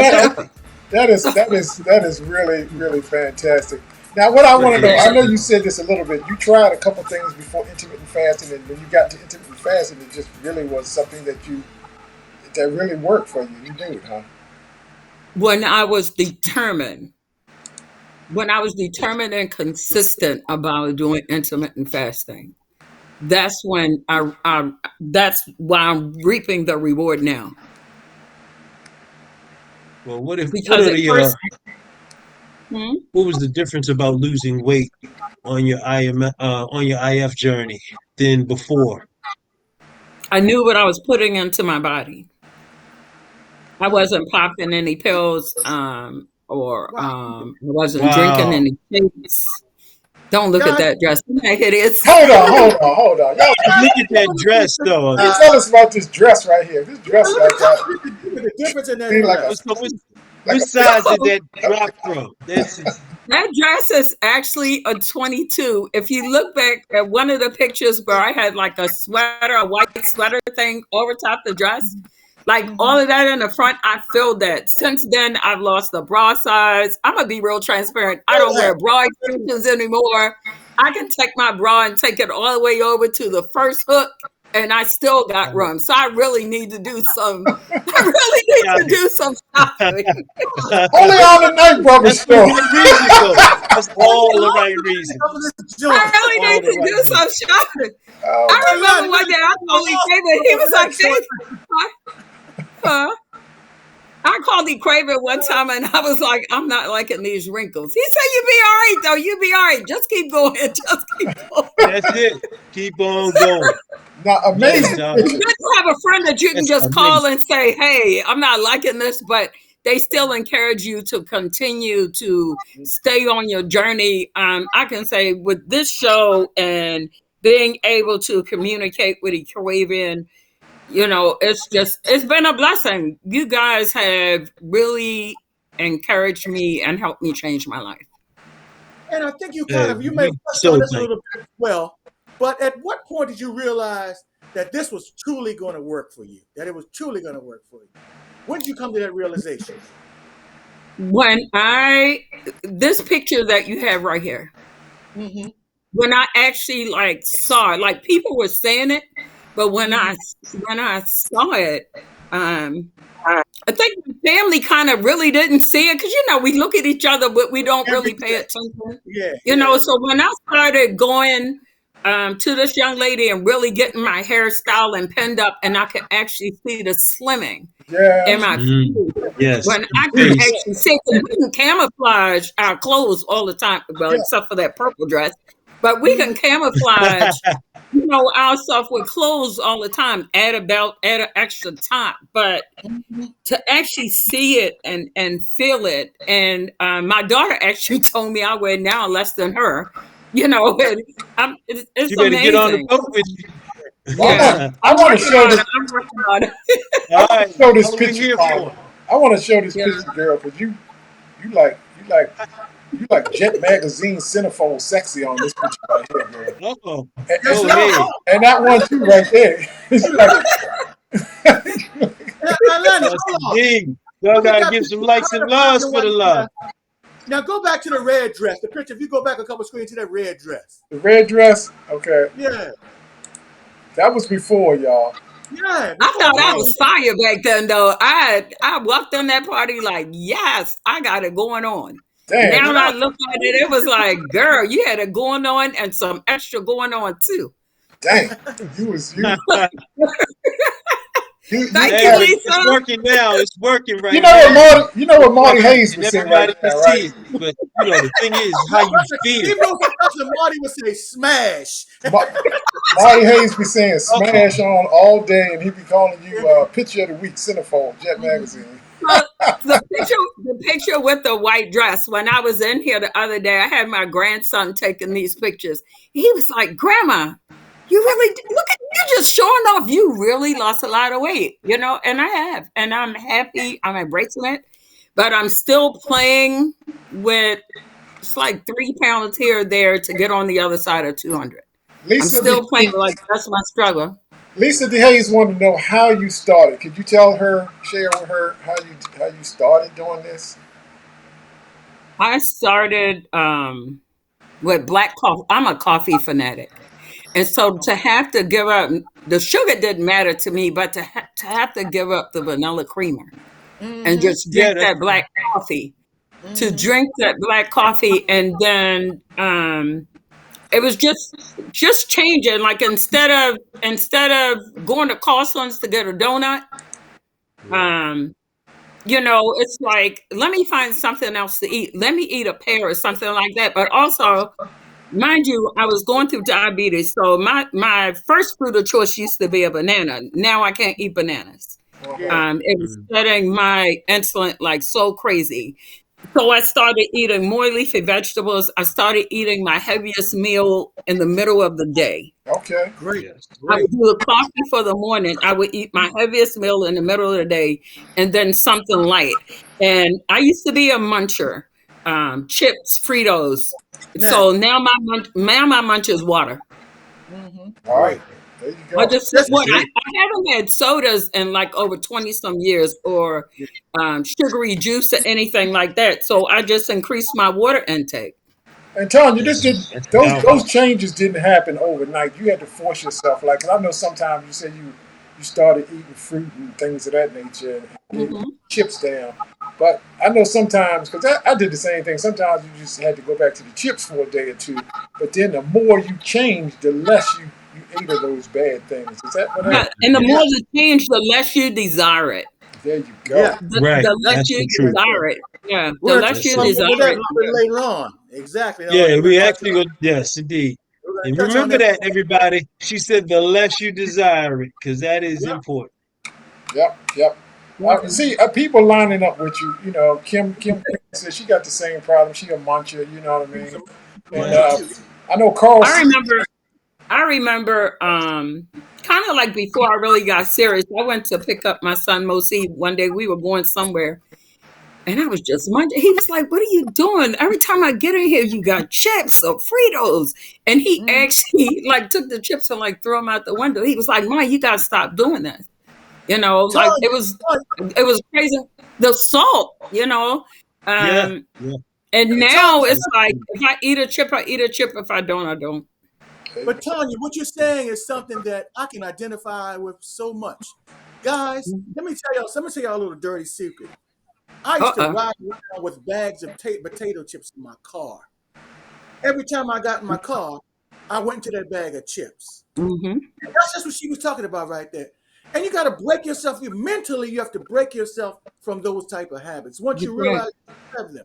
that is really, really fantastic. Now, what I want to know, I know you said this a little bit. You tried a couple things before intermittent fasting, and when you got to intermittent fasting, it just really was something that really worked for you. You knew it, huh? when I was determined and consistent about doing intermittent fasting, that's when that's why I'm reaping the reward now. Well, what if Because at first, what was the difference about losing weight on your IF journey than before? I knew what I was putting into my body. I wasn't popping any pills, or I wasn't drinking any shakes. Don't look at that dress. Isn't that hideous? Hold on. Y'all, Look at that dress, though. tell us about this dress right here. This dress right there. The difference in that. Like like What a size big, did that drop from? That dress is actually a 22. If you look back at one of the pictures where I had like a sweater, a white sweater thing over top the dress, like all of that in the front, I filled that. Since then, I've lost the bra size. I'm gonna be real transparent. I don't wear bra extensions anymore. I can take my bra and take it all the way over to the first hook, and I still got room. So I really need to do some. I really need to do some shopping. only on the Night Brother That's the show. right reason, though. That's all the right reason. Cover this joint. I really All need the to right do reason. some shopping. Oh, I Hey, remember man, one day I called Lee Craven. He was like, "Hey, huh?" I called Lee Craven one time and I was like, "I'm not liking these wrinkles." He said, "You be all right though. You be all right. Just keep going. Just keep going." That's it. Keep on going. now Yes, amazing dog. It's picture. good to have a friend that you can That's just call amazing. and say, "Hey, I'm not liking this," but they still encourage you to continue to stay on your journey. I can say with this show and being able to communicate with Equavian, it's been a blessing. You guys have really encouraged me and helped me change my life. And I think you Yeah, may have we touched so on this a thank little bit as well. But at what point did you realize that this was truly going to work for you? That it was truly going to work for you? When did you come to that realization? This picture that you have right here, Mm-hmm. when I actually like saw it, like people were saying it, but when I saw it, um, I think my family kind of really didn't see it because we look at each other, but we don't Every really pay day. attention. Yeah, yeah. So when I started going to this young lady and really getting my hairstyle and pinned up, and I could actually see the slimming in Yes. my Mm, face. yes, When in I the could face. actually see, 'cause we can camouflage our clothes all the time, well, Yeah. except for that purple dress, but we can camouflage, our stuff with clothes all the time, add a belt, add an extra top. But Mhm. to actually see it and feel it, and my daughter actually told me I weigh now less than her, and it's You better get on the amazing. boat with you. Well, Yeah, I I'm want to working show on this. it. I'm working on it. I All want right. to show this All we picture, here Paula. for. I want to show this Yeah. picture, girl, because you like you like Jet Magazine centerfold sexy on this picture right here, girl. Oh, Yes, go And, Lord. ahead. and that one too right there. She like Now, Lenny, Yes, hold on. indeed. Y'all Look at gotta that give picture. some likes and loves for the love. Now go back to the red dress. The picture. If you go back a couple screens to that red dress. the red dress. Okay, Yeah, that was before y'all. yeah. I Before thought I you. was fire back then, though. I walked in that party like, yes, I got it going on. Damn, Now Yeah. that I look at it, it was like, girl, you had it going on and some extra going on too. damn. You was you Thank Hey, you, had but it. it's Lisa. working now. It's working You right know what now. Marty? You know what It's Marty working, Hayes and was saying right everybody can now, right? see it. But the thing is how you feel. Even though sometimes Marty would say smash. Ma- Marty Hayes be saying Uh oh. smash on all day, and he be calling you picture of the week centerfold, Jet Magazine. So the picture with the white dress. When I was in here the other day, I had my grandson taking these pictures. He was like, "Grandma, you really look at you just showing off. You really lost a lot of weight, and I have, and I'm happy. I'm embracing it, but I'm still playing with. It's like 3 pounds here or there to get on the other side of 200. I'm Lisa still playing De- like that's my struggle. Lisa DeHaze wanted to know how you started. Could you tell her, share with her how you started doing this? I started with black coffee. I'm a coffee fanatic. And so to have to give up the sugar didn't matter to me, but to have to give up the vanilla creamer and Mm-hmm. just Yeah, drink that's that black coffee, to Mm-hmm. drink that black coffee, and then it was just changing. Like instead of going to Carson's to get a donut, um, it's like let me find something else to eat. Let me eat a pear or something like that. But also, mind you, I was going through diabetes, so my first fruit of choice used to be a banana. Now I can't eat bananas. Uh-huh. Yeah. It was setting my insulin like so crazy. So I started eating more leafy vegetables. I started eating my heaviest meal in the middle of the day. Okay. Great, Yes. I great. would do the coffee for the morning. I would eat my heaviest meal in the middle of the day and then something light. And I used to be a muncher, chips, Fritos. Now, So now my munch is water. All right. great. There you Or go. just Just That's water. it. I haven't had sodas in like over 20 some years or sugary juice or anything like that. So I just increased my water intake. And Tanya, this Yes. did That's those powerful. changes didn't happen overnight. You had to force yourself. Like 'cause I know sometimes you say you started eating fruit and things of that nature and getting Hmm. chips down. But I know sometimes because I did the same thing. Sometimes you just had to go back to the chips for a day or two. But then the more you change, the less you ate of those bad things. Is that what Yeah, happened? and the Yeah, more you change, the less you desire it. There you go. yeah. Right. The less That's That's you the right truth. there. desire it. Yeah, the We're gonna less touch That's you on it. more of desire that a it. little bit Yeah. later on. Exactly. Yeah, We're gonna we touch actually on. go. Yes, indeed. We're gonna And touch on remember that. that, everybody. She said the less you desire it, because that is Yep. important. Yep, yep. Yep. See, people lining up with you. You know, Kim Queen says she got the same problem. She a muncher. You know what I Give me mean? some And Right. munchies too. I know Carl. I remember I remember kind of like before I really got serious, I went to pick up my son Mosi one day. We were going somewhere and I was just munching. He was like, "What are you doing? Every time I get in here, you got chips or Fritos." And he Mm-hmm. actually like took the chips and like threw them out the window. He was like, "Ma, you gotta stop doing this." Like Tanya, Tanya, it was crazy. The salt, Yeah. Um, Yeah. and now Tanya, it's like if I eat a chip, I eat a chip. If I don't, I don't. but Tanya, what you're saying is something that I can identify with so much. Guys, let me tell y'all a little dirty secret. I used to Uh-uh. ride around with bags of potato chips in my car. Every time I got in my car, I went to that bag of chips. Hmm. And that's just what she was talking about right there. And you got to break yourself. Mentally, you have to break yourself from those type of habits once you That's right. realize you have them.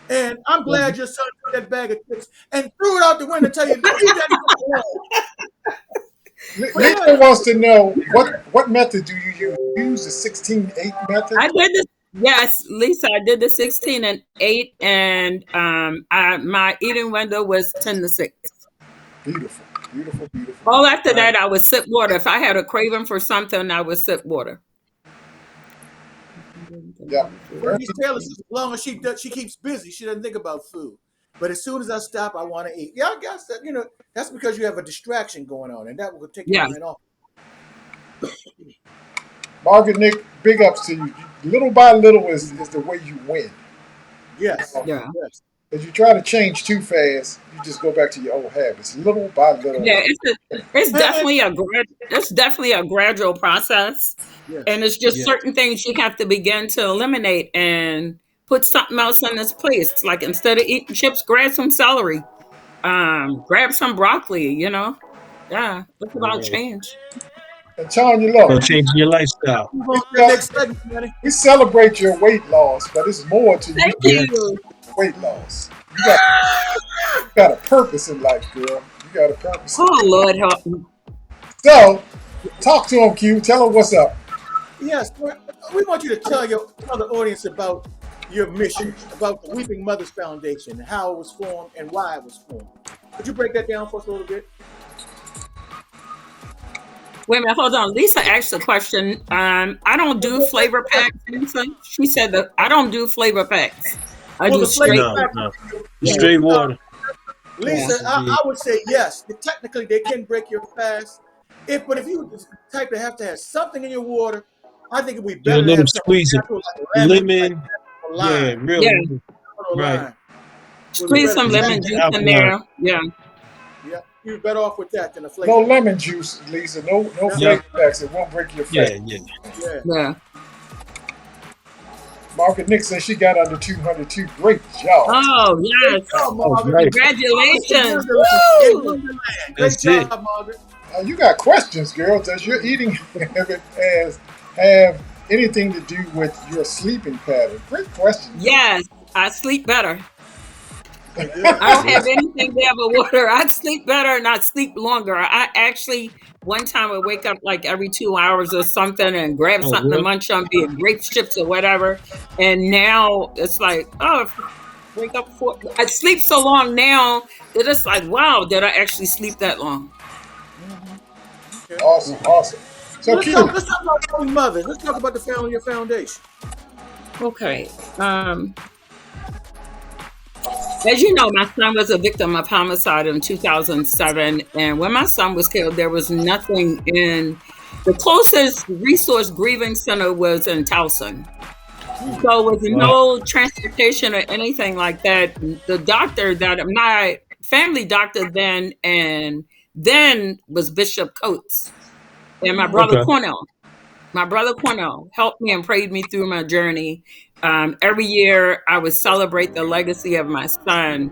And I'm glad your son took that bag of chips and threw it out the window and tell you, don't eat that alone. But yeah, Lisa wants to know what method do you use? You use the 16-8 method? I did this. Yes, Lisa, I did the 16 and 8, and my eating window was 10 to 6. Beautiful, beautiful, beautiful. All after Right. that, I would sip water. If I had a craving for something, I would sip water. Yeah. Bernice Taylor says, as long as she keeps busy, she doesn't think about food. But as soon as I stop, I want to eat. Yeah, I guess that that's because you have a distraction going on, and that will take your Yeah, mind off. Margaret Nick, big ups to you. Little by little is the way you win. Yes, yeah, yes. If you try to change too fast, you just go back to your old habits. Little by little. yeah. It's And definitely a gradual process, yes, and it's just Yes. certain things you have to begin to eliminate and put something else in its place. Like instead of eating chips, grab some celery, grab some broccoli. Yeah, it's about Yeah. change. And Tanya, About look, changing your lifestyle. move on to the next segment, honey. we celebrate your weight loss, but it's more to you Thank than Yes. you. weight loss. You got a purpose in life, girl. You got a purpose. Oh Lord, help me. So, talk to him, Q. Tell him what's up. Yes, we want you to tell the audience about your mission, about the Weeping Mothers Foundation, how it was formed and why it was formed. Could you break that down for us a little bit? Wait a minute, hold on. Lisa asked a question. I don't do flavor packs, Lisa. She said that I don't do flavor packs. I Well, do the flavor straight. No, no. Yeah, Straight water. Lisa, Yes, I indeed. would say yes. Technically, they can break your fast. But if you type to have something in your water, I think it would be Do a better to little have something squeeze of natural like lemon, like lemon. or Yeah, lime. real yeah. lemon. Or Right. lime would be Squeeze better some because Just that. keep lemon the juice in alkaline. there. Yeah, Yeah, you're better off with that than a No flavor pack. lemon juice, Lisa. No Yeah, Yep. flavor packs. It won't break your fat. Yeah, yeah. yeah. yeah. Margaret Nick says she got under 202. Great job. Oh Great yes. job, Oh, Margaret. right. Congratulations. In Woo! Wonderland. Great That's it. job, Margaret. You got questions, girl. Does your eating habit have anything to do with your sleeping pattern? Great question. Yes, I sleep better. Good. I don't Yeah. have anything there but water. I sleep better and I sleep longer. I actually one time I wake up like every 2 hours or something and grab Oh, something to really? munch on, be it grapes, chips, or whatever. And now it's like, oh, wake up for I sleep so long now that it's like, wow, did I actually sleep that long? Okay. Awesome, awesome. So Let's Q, talk. Let's talk about family mothers. Let's talk about the family, your foundation. Okay. As you know, my son was a victim of homicide in 2007. And when my son was killed, there was nothing in the closest resource grieving center was in Towson. So with Wow. no transportation or anything like that, the doctor that my family doctor then was Bishop Coates and my brother Okay. Cornell. My brother Cornell helped me and prayed me through my journey. Every year I would celebrate the legacy of my son.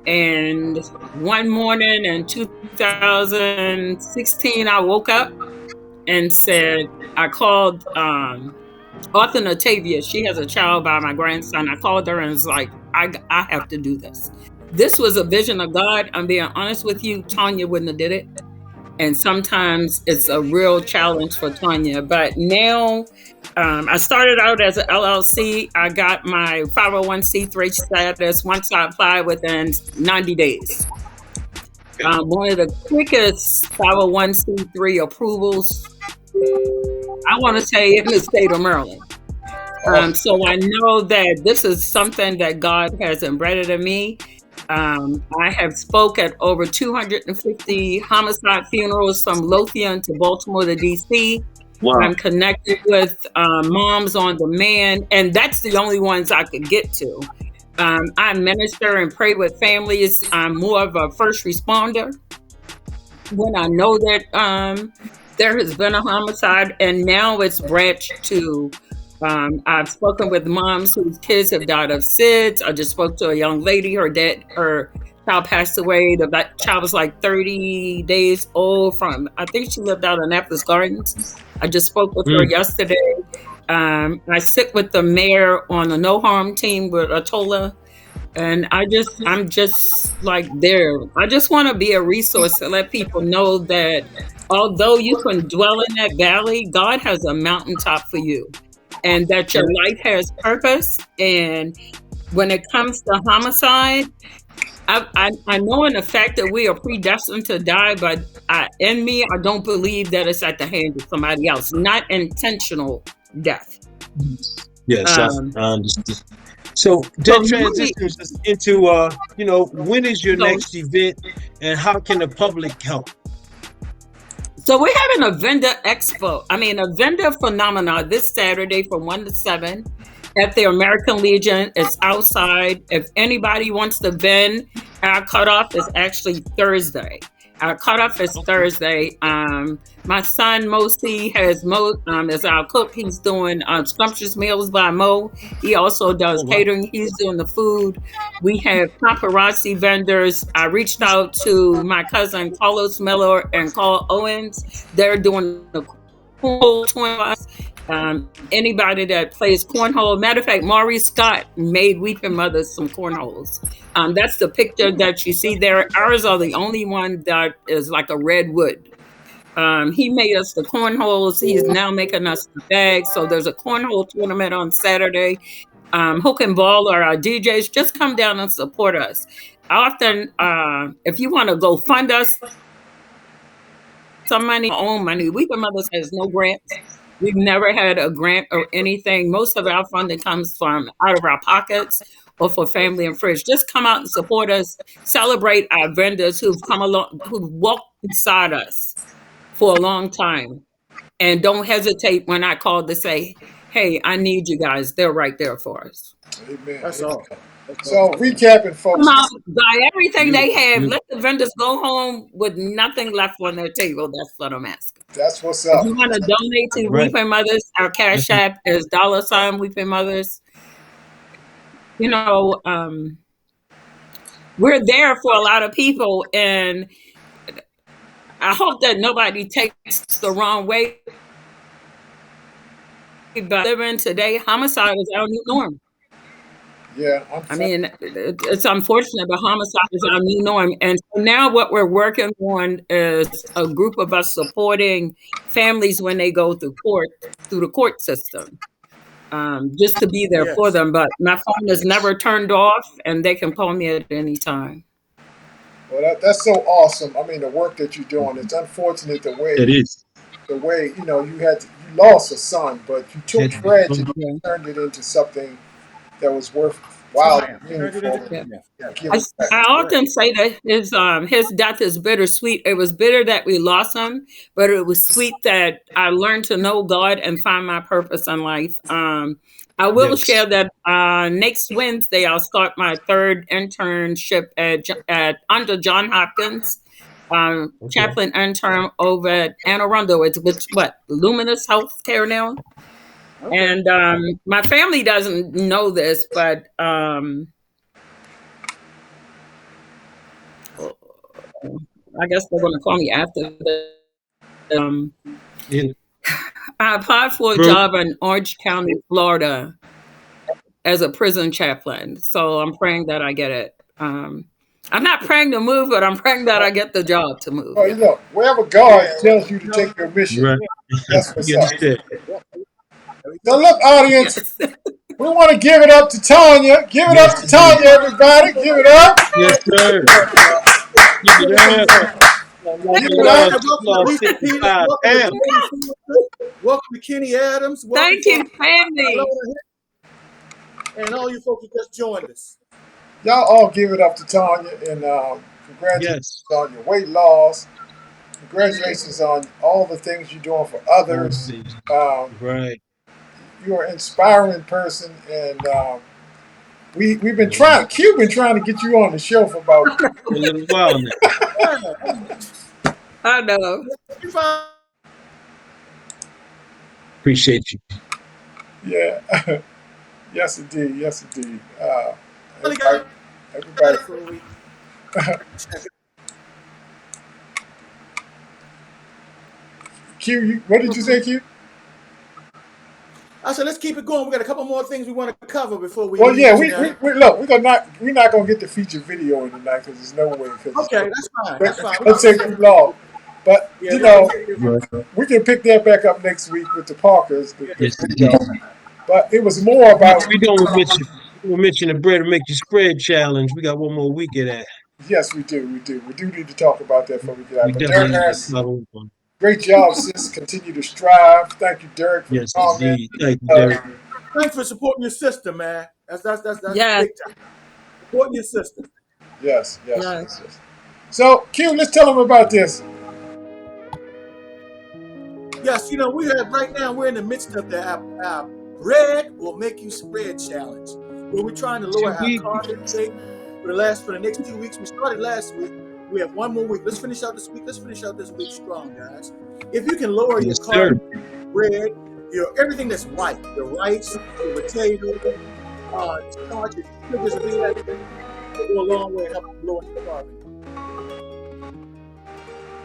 And one morning in 2016, I woke up and said, I called Arthur Natavia. She has a child by my grandson. I called her and was like, I have to do this. This was a vision of God. I'm being honest with you. Tanya wouldn't have did it. And sometimes it's a real challenge for Tanya. But now I started out as an LLC. I got my 501c3 status once I applied within 90 days. One of the quickest 501c3 approvals, I want to say, in the state of Maryland. awesome. So I know that this is something that God has embedded in me. I have spoke at over 250 homicide funerals from Lothian to Baltimore to DC. Wow. I'm connected with Moms on Demand, and that's the only ones I could get to. I minister and pray with families. I'm more of a first responder when I know that there has been a homicide, and now it's branched to. I've spoken with moms whose kids have died of SIDS. I just spoke to a young lady. Her child passed away. That child was like 30 days old. I think she lived out in Annapolis Gardens. I just spoke with her Mm. yesterday. I sit with the mayor on a no harm team with Atola. And I'm just like there. I just want to be a resource to let people know that although you can dwell in that valley, God has a mountaintop for you and that your life has purpose. And when it comes to homicide, I know in the fact that we are predestined to die, but in me, I don't believe that it's at the hands of somebody else, not intentional death. Yes, Um, I understand. So so that normally, transitions us into when is your so next event and how can the public help? So we're having a vendor expo. I mean, a vendor phenomena this Saturday from 1 to 7 at the American Legion. It's outside. If anybody wants to vend, our cutoff is actually Thursday. Our cutoff is Okay. Thursday. My son Mosi has Mo as our cook. He's doing scrumptious meals by Mo. He also does Oh wow. catering. He's doing the food. We have paparazzi vendors. I reached out to my cousin Carlos Miller and Carl Owens. They're doing the cornhole 20. Anybody that plays cornhole. Matter of fact, Maurice Scott made Weeping Mothers some cornholes. That's the picture that you see there. Ours are the only one that is like a red wood. He made us the cornholes. He's now making us the bags. So there's a cornhole tournament on Saturday. Hook and Ball are our DJs. Just come down and support us. Often, if you want to go fund us some money, our own money, Weeping Mothers has no grants. We've never had a grant or anything. Most of our funding comes from out of our pockets or for family and friends. Just come out and support us. Celebrate our vendors who've come along, who've walked beside us for a long time. And don't hesitate when I call to say, hey, I need you guys. They're right there for us. Amen. That's Amen. all. That's So all. recapping, Come folks. out, buy everything they Beautiful. have. Beautiful. Let the vendors go home with nothing left on their table. That's what I'm asking. That's what's If up. you want to donate All to right. Weeping Mothers, our cash Mhm. app is $ Weeping Mothers. You know, we're there for a lot of people, and I hope that nobody takes the wrong way. But living today, homicide is our new norm. Yeah, I mean, it's unfortunate, but homicide is our new norm. And so now what we're working on is a group of us supporting families when they go through the court system, just to be there for Yes. them. But my phone is never turned off, and they can call me at any time. well, that's so awesome. I mean, the work that you're doing. It's unfortunate It is. the way you lost a son, but you took It is. tragedy Yeah. and turned it into something that was worthwhile and Triumph. Turned it meaningful, into and Yeah. triumph. Yes. give it back. I Correct. often say that his death is bittersweet. It was bitter that we lost him, but it was sweet that I learned to know God and find my purpose in life. I will Yes. share that next Wednesday I'll start my third internship at under John Hopkins, Okay. chaplain intern over at Anne Arundel. It's with what Luminous Healthcare now, Okay. and my family doesn't know this, but I guess they're going to call me after the. Um, Yeah. I applied for a True. job in Orange County, Florida, as a prison chaplain. So I'm praying that I get it. I'm not praying to move, but I'm praying that I get the job to move. Well, Yeah. wherever God Yeah. tells you to No. take your mission, Right. that's what's You up. understand? There we So, go. look, audience, Yes. we want to give it up to Tanya. Give it up Yes, to indeed. Tanya, everybody. Give it up. Yes, sir. Give it up. My Give mother it Welcome, up. lost, welcome to lost Lisa Peters. 65 Welcome to pounds. Jody Singleton. Welcome to Kenny Adams. Welcome Thank to you, family. and all you folks who just joined us. Y'all all give it up to Tanya, and congratulations Yes. on your weight loss. Thank you. Congratulations on all the things you're doing for All others. things. Um, Right. you're an inspiring person, and we've been Yeah. trying. Q been trying to get you on the show for about For a little while now. I know. You find Appreciate you. yeah. Yes, indeed. Yes, indeed. finally Everybody, got everybody. it for a week. Q, what did you say, Q? I said, let's keep it going. We got a couple more things we want to cover before we Well, leave yeah, we tonight. look. We're not gonna get the feature video in tonight because there's no way. Because Okay, that's fine. but That's fine. let's take too long. But Yeah, we can take this. Right. we can pick that back up next week with the Parkers, the Yes, video. indeed. But it was more about We don't mention the bread and make you spread challenge. We got one more week of that. yes, we do need to talk about that before we get We out. But definitely Derek need to Harris, follow up on. great job, sis. Continue to strive. Thank you, Derek, for the Yes, comment. indeed. Thank you, Derek. Thanks for supporting your sister, man. That's Yes. big time. Supporting your sister. Yes, yes, Yes. yes, yes. So, Q, let's tell them about this. Yes, we have right now. We're in the midst of our bread will make you spread challenge, where we're trying to lower 2 our weeks. carb intake for the next 2 weeks. We started last week. We have one more week. Let's finish out this week. Let's finish out this week strong, guys. If you can lower your Yes, carb sir. intake, bread, everything that's white, your rice, your potatoes, starches, sugars, and things like that, will go a long way in helping lower your carb intake.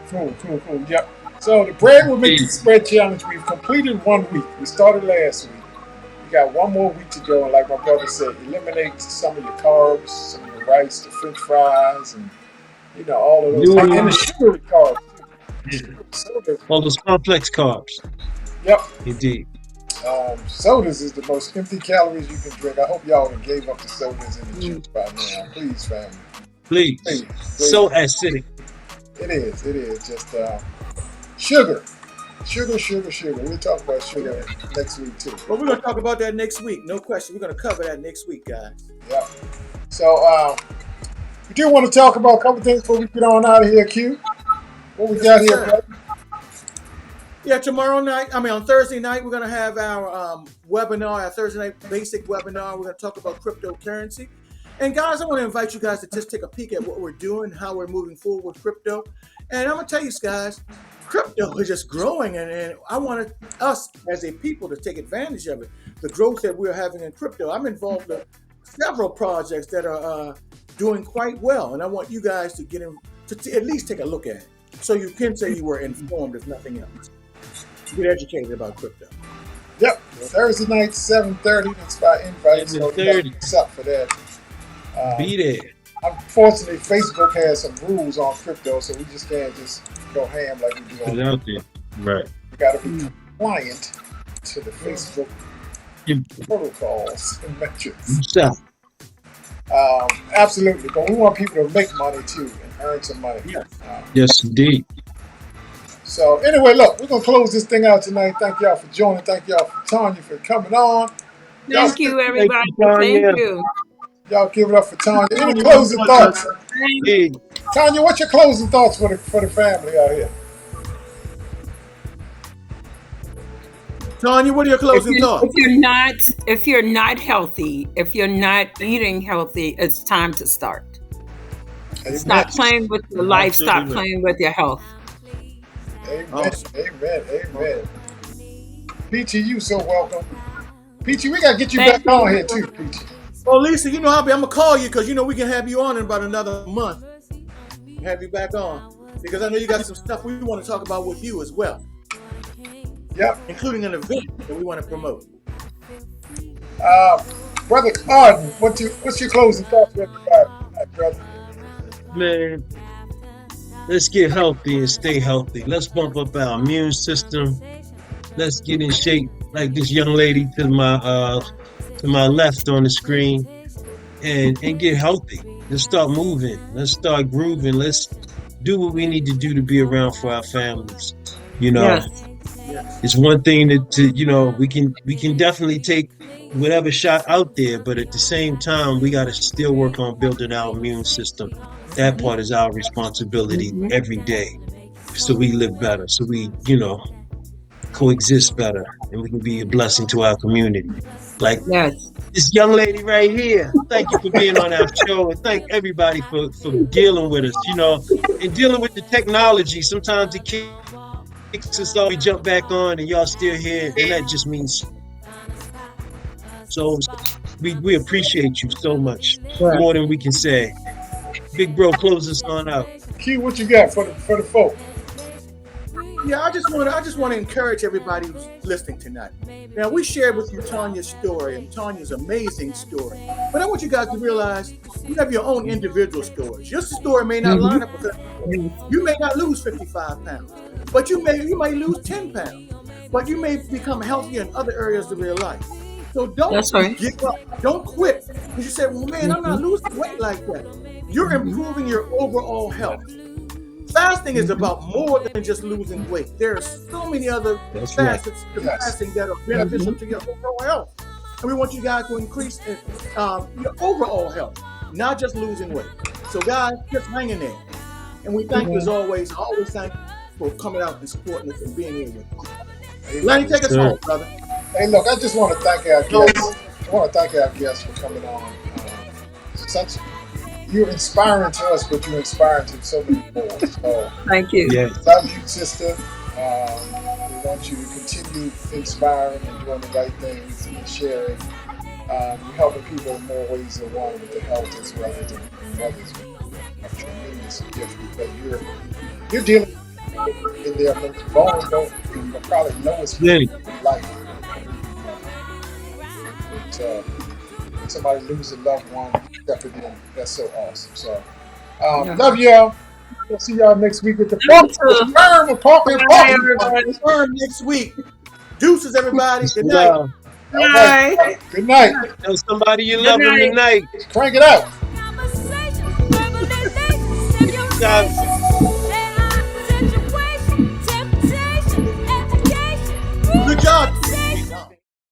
Cool. Yep. So the bread will make you spread challenge. We've completed 1 week. We started last week. We got one more week to go. And like my brother said, eliminate some of your carbs, some of your rice, the French fries, and all of those, and the Noodles. sugary carbs. Yeah. Sodas. All those complex carbs. Yep. Indeed. Sodas is the most empty calories you can drink. I hope y'all done gave up the sodas and the juice by now. Please, family. Please. Please. So acidic. It is. Just sugar. We'll talk about sugar next week, too. But we're going to talk about that next week. No question. We're going to cover that next week, guys. Yep. So, we do want to talk about a couple things before we get on out of here, Q. What we got here, brother? Yeah, on Thursday night, we're going to have our webinar, our Thursday night basic webinar. We're going to talk about cryptocurrency. And guys, I want to invite you guys to just take a peek at what we're doing, how we're moving forward with crypto. And I'm going to tell you guys, crypto is just growing, and I want us as a people to take advantage of it. The growth that we're having in crypto. I'm involved in several projects that are doing quite well, and I want you guys to get in to at least take a look at it, so you can say you were informed, if nothing else. Get educated about crypto. Yep. Thursday night, 7:30. That's by invite. So you gotta 7:30. fix up for that. Be there. Unfortunately, Facebook has some rules on crypto, so we just can't just go ham like we do Put on. it out there. Right. We got to be compliant to the Facebook You protocols and metrics. yourself. Absolutely, but we want people to make money too and earn some money. Yes. Yes, indeed. So anyway, look, we're gonna close this thing out tonight. Thank y'all for joining. Thank y'all for Tanya for coming on. Y'all, Thank you, Thank everybody. you, Thank Tanya. you. y'all give it up for Tanya. Any closing thoughts? Hey, Tanya, what's your closing thoughts for the family out here? Tanya, what are your If closing you're, thoughts? if you're not healthy, if you're not eating healthy, it's time to start. Amen. Stop playing with your life. Stop Absolutely. playing with your health. Amen. Awesome. Amen. Peachy, you so welcome. Peachy, we gotta get you Thank back on you. here too, Peachy. Oh, Lisa, you know I'm gonna call you because you know we can have you on in about another month. Have you back on because I know you got some stuff we want to talk about with you as well, Yep. including an event that we want to promote. Brother Arden, what's your closing thoughts for everybody tonight, brother? man, let's get healthy and stay healthy. Let's bump up our immune system. Let's get in shape like this young lady to my left on the screen and get healthy. Let's start moving. Let's start grooving. Let's do what we need to do to be around for our families. You know, Yes. Yes. it's one thing we can definitely take whatever shot out there, but at the same time, we got to still work on building our immune system. That part is our responsibility Mhm. every day, so we live better, so we coexist better, and we can be a blessing to our community. Like Yes. this young lady right here. Thank you for being on our show, and thank everybody for dealing with us. And dealing with the technology. Sometimes it kicks us off, we jump back on, and y'all still here, and that just means so. We appreciate you so much, Right. more than we can say. Big bro, close us on out. Q, what you got for the folk? Yeah, I just want to encourage everybody who's listening tonight. Now, we shared with you Tanya's story and Tanya's amazing story, but I want you guys to realize you have your own individual stories. Your story may not line up with that. You may not lose 55 pounds, but you might lose 10 pounds, but you may become healthier in other areas of your life. So don't That's right. give up. Don't quit. Because you say, well, man, I'm not losing weight like that. You're improving your overall health. Fasting is about more than just losing weight. There are so many other That's right. facets to Yes. fasting that are beneficial to your overall health. And we want you guys to increase your overall health, not just losing weight. So guys, just hang in there. And we thank you as always. I always thank you for coming out and supporting us and being here with us. Lenny, take us Sir. home, brother. Hey, look, I just want to thank our guests. I want to thank our guests for coming on. You're inspiring to us, but you're inspiring to so many more. So, Thank you. Yeah. love you, sister. We want you to continue inspiring and doing the right things and sharing. You're helping people in more ways than one with the health as well as the brothers. A tremendous gift because you're dealing in their most vulnerable and probably lowest Yeah. life. But, somebody lose a loved one, step in, that's so awesome. So, Yeah. love y'all. We'll see y'all next week with the Love Funk. you too. Firm with Parker and Bye, Parker. everybody. Return next week. Deuces, everybody. Good night. Wow. All right. Good night. Tell somebody you Good love them night. tonight. Crank it out. Stop.